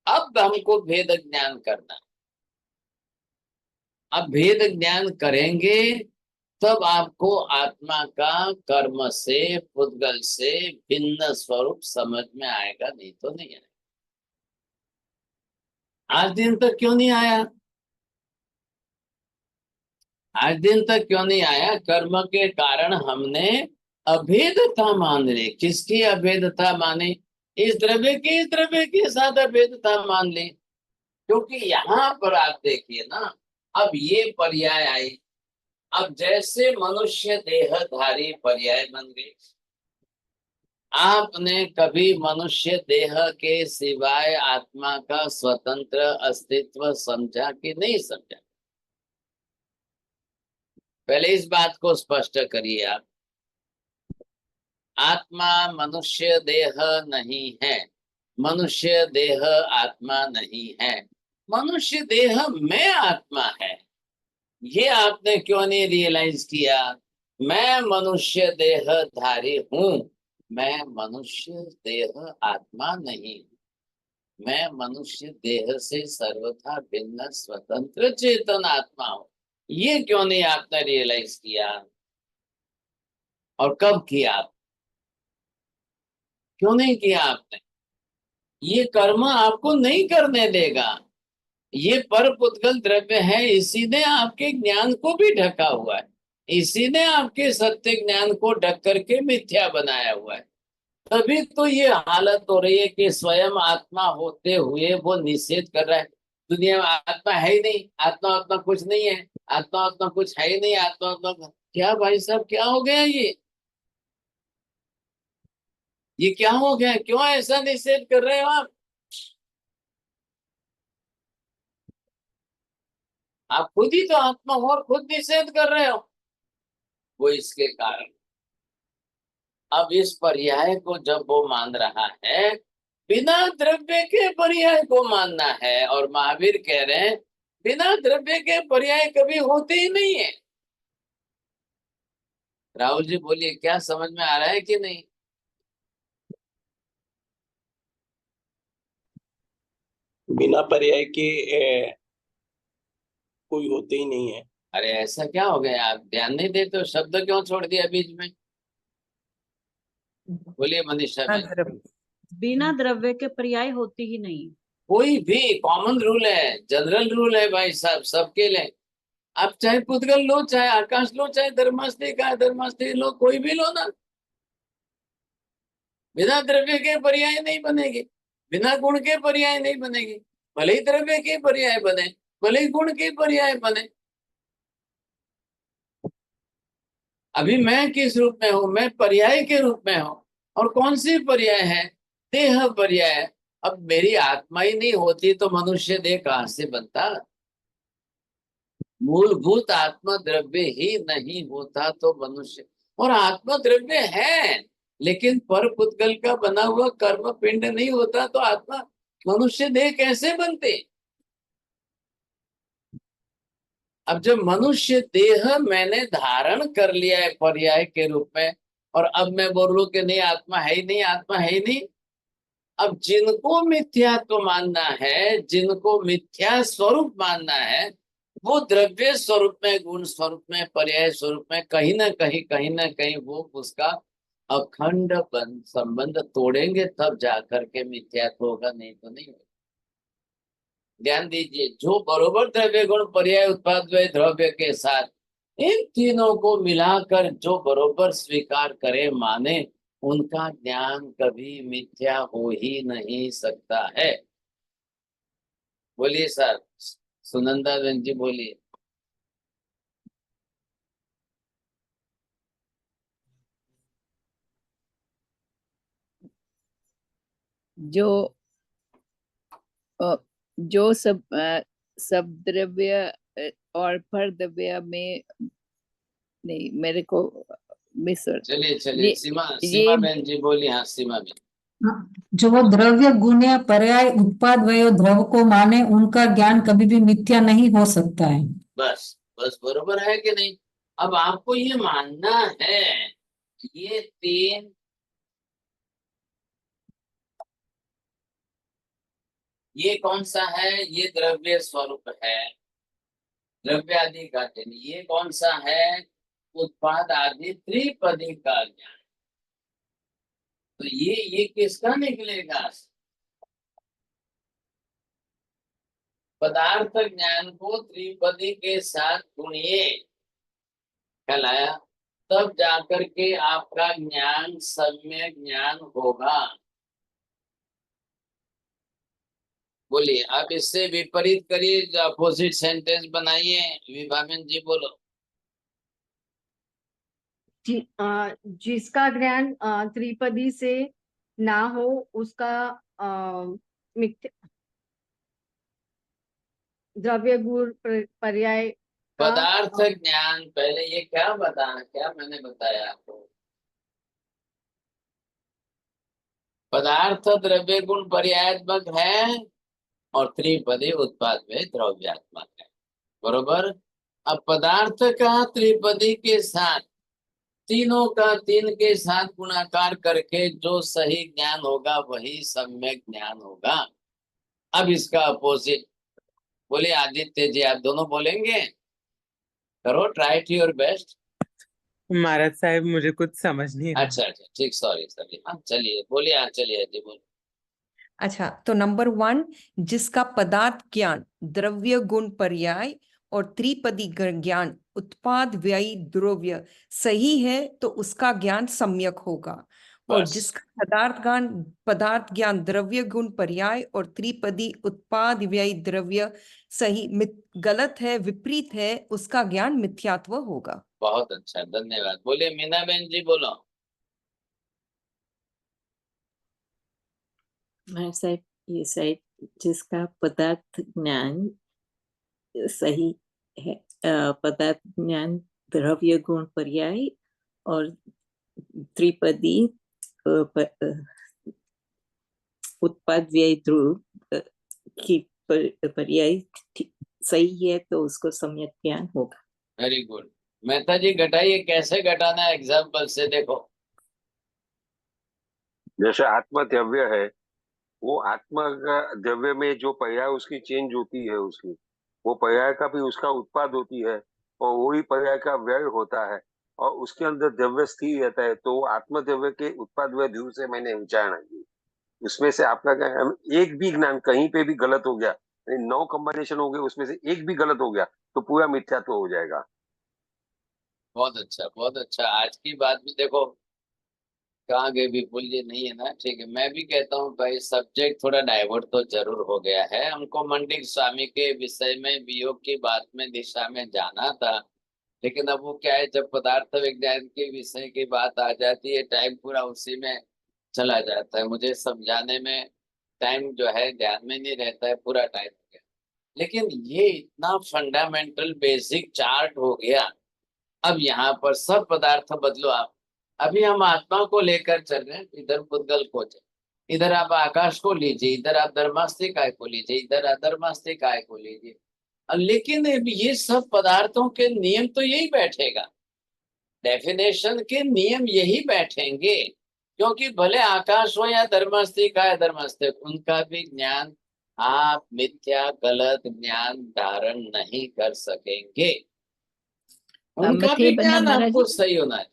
अब हमको भेद ज्ञान करना है। अब भेद ज्ञान करेंगे तब आपको आत्मा का कर्म से पुद्गल से भिन्न स्वरूप समझ में आएगा, नहीं तो नहीं आएगा। आज दिन तक क्यों नहीं आया? आज दिन तक क्यों नहीं आया? कर्म के कारण हमने अभेदता मान ली। किसकी अभेदता मानी? इस द्रव्य के साथ अभेदता मान ली। क्योंकि यहाँ पर आप देखिए ना, अब ये पर्याय आई। अब जैसे मनुष्य देहधारी पर्याय बन गई। आपने कभी मनुष्य देह के सिवाय आत्मा का स्वतंत्र अस्तित्व समझा कि नहीं समझा? पहले इस बात को स्पष्ट करिए आप। आत्मा मनुष्य देह नहीं है, मनुष्य देह आत्मा नहीं है, मनुष्य देह में आत्मा है। ये आपने क्यों नहीं रियलाइज किया? मैं मनुष्य देहधारी हूं, मैं मनुष्य देह आत्मा नहीं, मैं मनुष्य देह से सर्वथा भिन्न स्वतंत्र चेतन आत्मा हूं। ये क्यों नहीं आपने रियलाइज किया? और कब किया आप? क्यों नहीं किया आपने? ये कर्म आपको नहीं करने देगा। ये पर पुद्गल द्रव्य है, इसी ने आपके ज्ञान को भी ढका हुआ है। इसी ने आपके सत्य ज्ञान को ढक करके मिथ्या बनाया हुआ है। तभी तो ये हालत हो रही है कि स्वयं आत्मा होते हुए वो निषेध कर रहा है। दुनिया में आत्मा है ही नहीं, आत्मा आत्मा कुछ नहीं है, आत्मा आत्मा कुछ है ही नहीं, आत्मा आत्मा। क्या भाई साहब, क्या हो गया ये क्या हो गया? क्यों ऐसा निषेध कर रहे हो आप? आप खुद ही तो आत्मा हो और खुद निषेध कर रहे हो। वो इसके कारण, अब इस पर्याय को जब वो मान रहा है, बिना द्रव्य के पर्याय को मानना है। और महावीर कह रहे हैं बिना द्रव्य के पर्याय कभी होते ही नहीं है। राहुल जी बोलिए, क्या समझ में आ रहा है कि नहीं? बिना पर्याय के कोई होते ही नहीं है। अरे ऐसा क्या हो गया, आप ध्यान नहीं देते हो? शब्द क्यों छोड़ दिया बीच में? बोलिए मनीषा हाँ, में। द्रव्य। बिना द्रव्य के पर्याय होती ही नहीं। कोई भी कॉमन रूल है, जनरल रूल है भाई साहब, सबके लिए। आप चाहे पुद्गल लो, चाहे आकाश लो, चाहे धर्मास्त्री का धर्मास्त्री लो, कोई भी लो ना, बिना द्रव्य के पर्याय नहीं बनेगी, बिना गुण के पर्याय नहीं बनेगी। भले ही द्रव्य के पर्याय बने, भले ही गुण के पर्याय बने। अभी मैं किस रूप में हूं? मैं पर्याय के रूप में हूं। और कौन सी पर्याय है? देह पर्याय। अब मेरी आत्मा ही नहीं होती तो मनुष्य देह कहां से बनता? मूलभूत आत्मा द्रव्य ही नहीं होता तो मनुष्य, और आत्मा द्रव्य है, लेकिन पर पुद्गल का बना हुआ कर्म पिंड नहीं होता तो आत्मा मनुष्य देह कैसे बनते? अब जब मनुष्य देह मैंने धारण कर लिया है पर्याय के रूप में, और अब मैं बोल लूं कि नहीं आत्मा है ही नहीं, आत्मा है ही नहीं। अब जिनको मिथ्यात्व मानना है, जिनको मिथ्या स्वरूप मानना है, वो द्रव्य स्वरूप में, गुण स्वरूप में, पर्याय स्वरूप में कहीं ना कहीं वो उसका अखंड संबंध तोड़ेंगे, तब जाकर के मिथ्यात्व होगा, नहीं तो नहीं होगा। ध्यान दीजिए, जो बरोबर द्रव्य गुण पर्याय उत्पाद द्रव्य के साथ इन तीनों को मिलाकर जो बरोबर स्वीकार करे, माने, उनका ज्ञान कभी मिथ्या हो ही नहीं सकता है। बोलिए सर, सुनंदा बहन जी बोलिए। जो जो सब द्रव्य और पर द्रव्य में नहीं, मेरे को मिस। चलिए सीमा बहन जी बोलिए। हाँ सीमा बहन। जो वो द्रव्य गुण या पर्याय उत्पाद वय द्रव को माने, उनका ज्ञान कभी भी मिथ्या नहीं हो सकता है। बस बस बरोबर है कि नहीं? अब आपको ये मानना है, ये तीन, ये कौन सा है? ये द्रव्य स्वरूप है, द्रव्य आदि का ज्ञान। ये कौन सा है? उत्पाद आदि त्रिपदी का ज्ञान। तो ये किसका निकलेगा? पदार्थ ज्ञान को त्रिपदी के साथ गुणिए, कहलाया, तब जाकर के आपका ज्ञान सम्यक ज्ञान होगा। बोलिए, आप इससे विपरीत करिए, अपोजिट सेंटेंस बनाइए। विभावन जी बोलो। जिसका ज्ञान त्रिपदी से ना हो उसका मिथ्या, द्रव्य गुण पर्याय का पदार्थ ज्ञान, पहले ये क्या मैंने बताया आपको? पदार्थ द्रव्य गुण पर्यायात्मक है और त्रिपदी उत्पाद में द्रव्यात्मक है, बरोबर। अब पदार्थ का त्रिपदी के साथ, तीनों का तीन के साथ गुणाकार करके जो सही ज्ञान होगा वही सम्यक ज्ञान होगा। अब इसका अपोजिट बोले आदित्य जी, आप दोनों बोलेंगे? करो, ट्राई टू योर बेस्ट। महाराज साहब मुझे कुछ समझ नहीं रहा। अच्छा ठीक, सॉरी। हाँ चलिए बोलिए। हाँ चलिए जी बोलिए। अच्छा, तो नंबर 1, जिसका पदार्थ ज्ञान द्रव्य गुण पर्याय और त्रिपदी ज्ञान उत्पाद व्यय द्रव्य सही है तो उसका ज्ञान सम्यक होगा। और जिसका पदार्थ ज्ञान द्रव्य गुण पर्याय और त्रिपदी उत्पाद व्यय द्रव्य सही गलत है, विपरीत है, उसका ज्ञान मिथ्यात्व होगा। बहुत अच्छा, धन्यवाद। बोलिए मीना बहन जी बोलो। महाराज साहब, ये साइड जिसका पदार्थ ज्ञान सही है, पदार्थ ज्ञान द्रव्य गुण पर्याय और त्रिपदी उत्पाद व्यय ध्रुव की पर्याय सही है तो उसको सम्यक ज्ञान होगा। Very good. मेहता जी घटाइए, कैसे घटाना है एग्जाम्पल से देखो। जैसे आत्मा द्रव्य है, वो आत्मा का द्रव्य में जो पर्याय उसकी चेंज होती है, उसकी वो पर्याय का भी उसका उत्पाद होती है, और वही पर्याय का व्यय होता है, और उसके अंदर द्रव्य स्थिर रहता है। तो आत्म द्रव्य के उत्पाद व्यय ध्रुव से मैंने उच्चारण की। उसमें से आपका क्या एक भी ज्ञान कहीं पे भी गलत हो गया, 9 कॉम्बिनेशन हो गए, उसमें से एक भी गलत हो गया तो पूरा मिथ्यात्व हो जाएगा। बहुत अच्छा, बहुत अच्छा। आज की बात भी देखो कहाँ गए, विपुल जी नहीं है ना, ठीक है। मैं भी कहता हूँ भाई सब्जेक्ट थोड़ा डाइवर्ट तो जरूर हो गया है। हमको मंडिक स्वामी के विषय में वियोग की बात में दिशा में जाना था, लेकिन अब वो क्या है, जब पदार्थ विज्ञान के विषय की बात आ जाती है टाइम पूरा उसी में चला जाता है। मुझे समझाने में टाइम जो है ध्यान में नहीं रहता है, पूरा टाइम हो गया। लेकिन ये इतना फंडामेंटल बेसिक चार्ट हो गया। अब यहाँ पर सब पदार्थ बदलो आप। अभी हम आत्मा को लेकर चल रहे हैं, इधर पुद्गल को चल, इधर आप आकाश को लीजिए, इधर आप धर्मास्तिकाय को लीजिए, इधर अधर्मास्तिकाय को लीजिए। लेकिन ये सब पदार्थों के नियम तो यही बैठेगा, डेफिनेशन के नियम यही बैठेंगे। क्योंकि भले आकाश हो या धर्मास्तिकाय धर्मास्तिक, उनका भी ज्ञान आप मिथ्या गलत ज्ञान धारण नहीं कर सकेंगे। उनका मथे भी बन्ना ज्ञान महाराज आपको जी, सही होना है।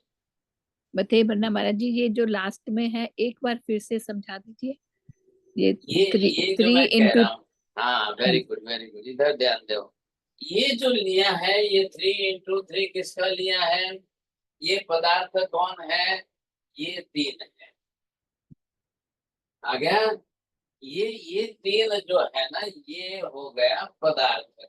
मथे बन्ना महाराज जी, ये जो लास्ट में है एक बार फिर से समझा दीजिए। ये ये जो थ्री मैं कह इंटू रहा हूँ, हाँ वेरी गुड वेरी गुड, इधर ध्यान दो। ये जो लिया है ये 3 into 3 किसका लिया है? ये पदार्थ कौन है? ये 3 है। आ गया? ये 3 जो है ना, ये हो गया पदार्थ।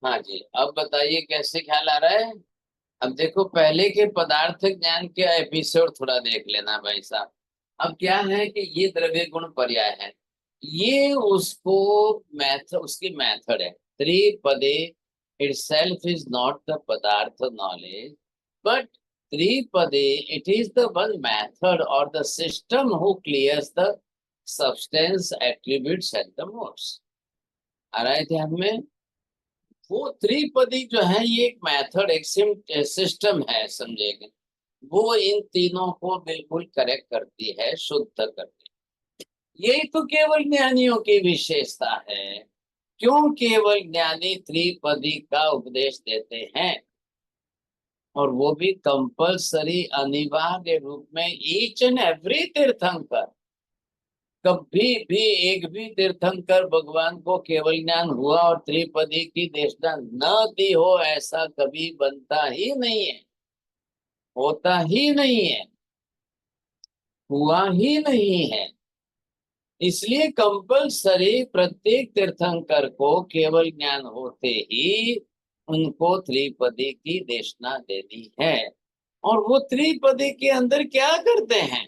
हाँ जी, अब बताइए कैसे ख्याल आ रहा है? अब देखो पहले के पदार्थ ज्ञान के एपिसोड थोड़ा देख लेना भाई साहब। अब क्या है कि ये द्रव्य गुण पर्याय है, ये उसको उसकी मेथड है। त्रिपदे itself is not the padartha knowledge, but tripade it is the one method or the system who clears the substance attributes and the modes। आ रहा है ध्यान में? वो त्रिपदी जो है ये एक मेथड, एक सिस्टम है, समझेंगे। वो इन तीनों को बिल्कुल करेक्ट करती है, शुद्ध करती है। यही तो केवल ज्ञानियों की विशेषता है। क्यों केवल ज्ञानी त्रिपदी का उपदेश देते हैं, और वो भी कंपलसरी अनिवार्य रूप में। ईच एंड एवरी तीर्थंकर, कभी भी एक भी तीर्थंकर भगवान को केवल ज्ञान हुआ और त्रिपदी की देशना न दी हो, ऐसा कभी बनता ही नहीं है, होता ही नहीं है, हुआ ही नहीं है। इसलिए कंपलसरी प्रत्येक तीर्थंकर को केवल ज्ञान होते ही उनको त्रिपदी की देशना देनी है। और वो त्रिपदी के अंदर क्या करते हैं,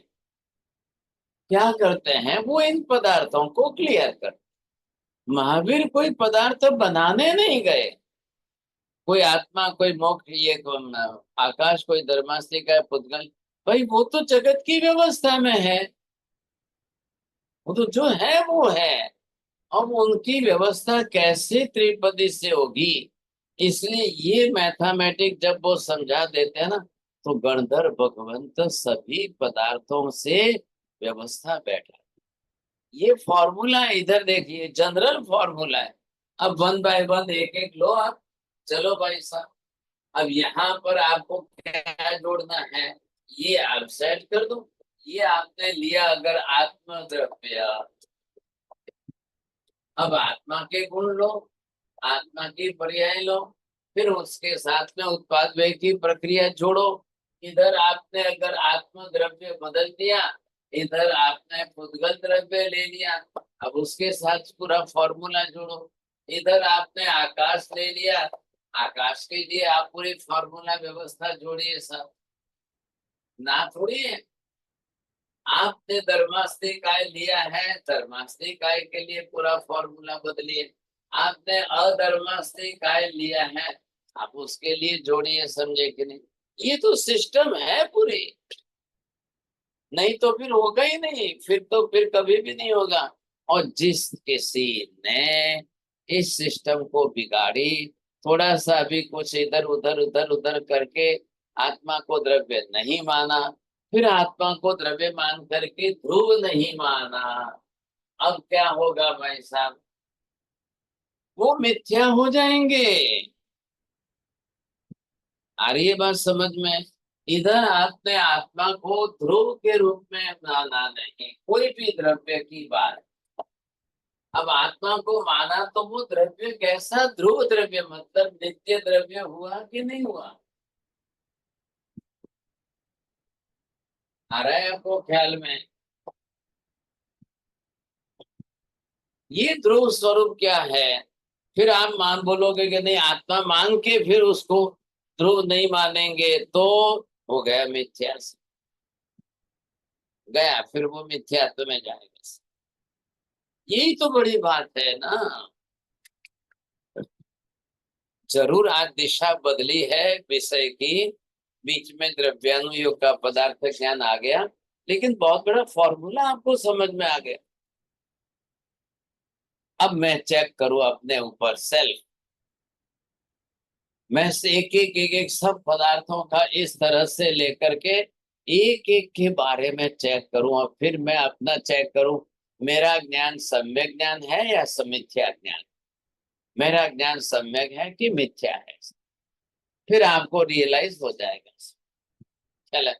क्या करते हैं? वो इन पदार्थों को क्लियर करते। महावीर कोई पदार्थ बनाने नहीं गए, कोई आत्मा कोई मोक्ष, ये आकाश कोई धर्मास्तिका पुद्गल, भाई वो तो जगत की व्यवस्था में है, वो तो जो है वो है। अब उनकी व्यवस्था कैसे त्रिपदी से होगी? इसलिए ये मैथमेटिक जब वो समझा देते हैं ना, तो गणधर भगवंत सभी पदार्थों से व्यवस्था बैठा। ये फॉर्मूला इधर देखिए, जनरल फॉर्मूला है। अब 1 by 1 एक एक लो आप। चलो भाई साहब, अब यहाँ पर आपको क्या जोड़ना है, ये आप सेट कर दो। ये आपने लिया अगर आत्म द्रव्य, अब आत्मा के गुण लो, आत्मा की पर्याय लो, फिर उसके साथ में उत्पाद व्यय की प्रक्रिया जोड़ो। इधर आपने अगर आत्म द्रव्य बदल दिया, इधर आपने पुद्गल द्रव्य ले लिया, अब उसके साथ पूरा फॉर्मूला जोड़ो। इधर आपने आकाश ले लिया, आकाश के लिए आप पूरी फॉर्मूला व्यवस्था जोड़िए सब ना, थोड़ी है। आपने धर्मास्तिकाय लिया है, धर्मास्तिकाय के लिए पूरा फॉर्मूला बदलिए। आपने अधर्मास्तिकाय लिया है, आप उसके लिए जोड़िए, समझे कि नहीं? ये तो सिस्टम है पूरी, नहीं तो फिर होगा ही नहीं, फिर कभी भी नहीं होगा। और जिस किसी ने इस सिस्टम को बिगाड़ी, थोड़ा सा भी कुछ इधर उधर करके आत्मा को द्रव्य नहीं माना, फिर आत्मा को द्रव्य मान करके ध्रुव नहीं माना, अब क्या होगा भाई साहब? वो मिथ्या हो जाएंगे। आ रही है बात समझ में? इधर आपने आत्मा को ध्रुव के रूप में माना नहीं, कोई भी द्रव्य की बात। अब आत्मा को माना तो वो द्रव्य कैसा? ध्रुव द्रव्य, मतलब नित्य द्रव्य हुआ कि नहीं हुआ? आ रहा है आपको ख्याल में? ये ध्रुव स्वरूप क्या है? फिर आप मान बोलोगे कि नहीं, आत्मा मान के फिर उसको ध्रुव नहीं मानेंगे तो हो गया मिथ्या से गया, फिर वो मिथ्यात्व में जाएगा। यही तो बड़ी बात है ना। जरूर आज दिशा बदली है विषय की, बीच में द्रव्यानुयोग का पदार्थ ज्ञान आ गया, लेकिन बहुत बड़ा फॉर्मूला आपको समझ में आ गया। अब मैं चेक करूं अपने ऊपर सेल्फ, मैं एक सब पदार्थों का इस तरह से लेकर के एक एक के बारे में चेक करूं, और फिर मैं अपना चेक करूं मेरा ज्ञान सम्यक ज्ञान है या समिथ्या ज्ञान, मेरा ज्ञान सम्यक है कि मिथ्या है। फिर आपको रियलाइज हो जाएगा। चलो,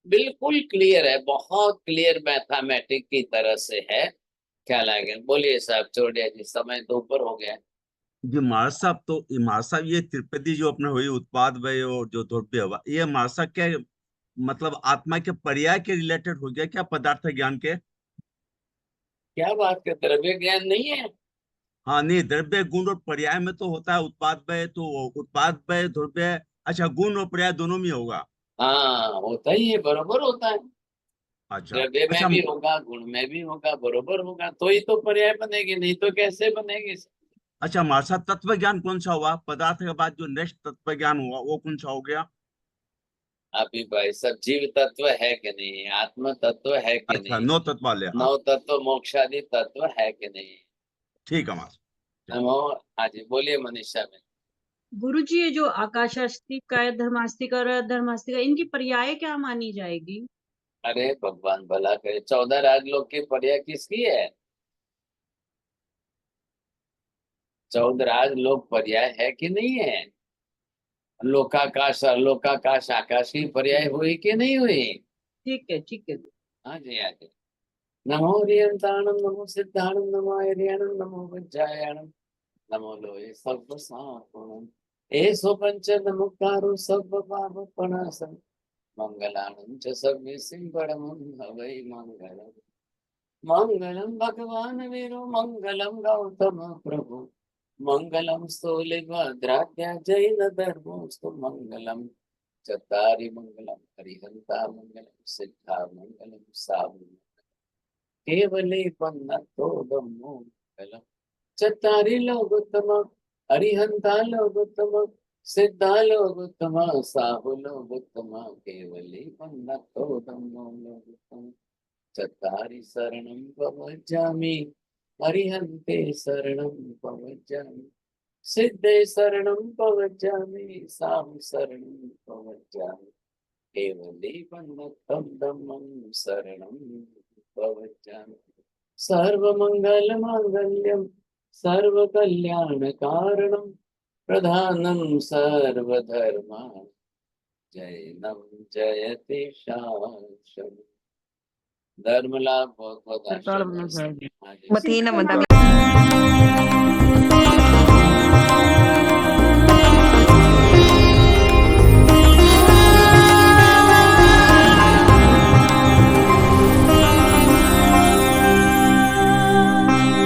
बिल्कुल क्लियर है, बहुत क्लियर मैथमेटिक की तरह से है। क्या लगे? बोलिए साहब छोड़िए जी, समय तो ऊपर हो गया। जी महाराज साहब, तो महाराज साहब ये त्रिपदी जो अपने हुई उत्पाद व्यय और जो द्रव्य हुआ, ये महाराज साहब क्या मतलब आत्मा के पर्याय के रिलेटेड हो गया क्या पदार्थ ज्ञान के? क्या बात कर, द्रव्य ज्ञान नहीं है? हाँ नहीं, द्रव्य गुण और पर्याय में तो होता है उत्पाद व्यय, तो उत्पाद व्यय द्रव्य, अच्छा गुण और पर्याय दोनों में होगा? हाँ होता ही है, बरोबर होता है। अच्छा द्रव्य में अच्छा भी होगा, गुण में भी होगा, बरोबर होगा, तो ही तो पर्याय बनेगी, नहीं तो कैसे बनेगी? अच्छा महाराज साहब, तत्व ज्ञान कौन सा हुआ? पदार्थ के बाद जो नेक्स्ट तत्व ज्ञान हुआ वो कौन सा हो गया? अभी भाई सब जीव तत्व है कि नहीं, आत्म तत्व है कि अच्छा, नहीं, 9 तत्व वाले, हाँ नौ तत्व मोक्षादि तत्व है कि नहीं? ठीक है महाराज। नमो। हाँ जी बोलिए मनीषा में। गुरुजी, ये जो आकाशास्तिक है, धर्मास्तिक और अधर्मास्तिक है, इनकी पर्याय क्या मानी जाएगी? अरे भगवान भला करे, 14 राजलोक की पर्याय किसकी है? 14 राजलोक पर्याय है कि नहीं है? लोकाकाश लोकाकाश आकाश की पर्याय हुई कि नहीं हुई? ठीक है, ठीक है। हाँ जी हाँ जी। नमो रियंताणम नमो सिद्धाणम नमो आर्याणम नमो वज्रायणम नमो लोये सर्व सापुणम एसो पंच नमुकारो सर्व पाप प्रणाशम मंगलाणं च सर्वे सिंहणं हवै मंगलम् मंगलम भगवान वीरो मंगलम गौतम प्रभु मंगलम स्थूलिभद्राद्या जैन धर्मोस्तु मंगलम चत्तारि मंगलम हरिहंता मंगलम सिद्धा मंगलम साधु केवले पन्नतो धम्मो मंगलम चत्तारि लोकोत्तम हरिहंता लोकोत्तम सिद्धा लोकोत्तम साहु लोकोत्तम केवले पन्नतो धम्मो लोकोत्तम चत्तारि शरणं प्रवज्जामि हरिहन्ते शरणं प्रवज्जामि सिद्धे शरणं प्रवज्जामि साहु शरणं प्रवज्जामि केवले पन्नतं धम्मं शरणं प्रवज्जामि सर्वमङ्गलमाङ्गल्यं सर्वकल्याणकारणं प्रधानं सर्वधर्माणां जैनं जयति शाश्वतम्। धर्म लाभ बहुत बहुत आशीर्वाद। हाँ जी। मतेन मदं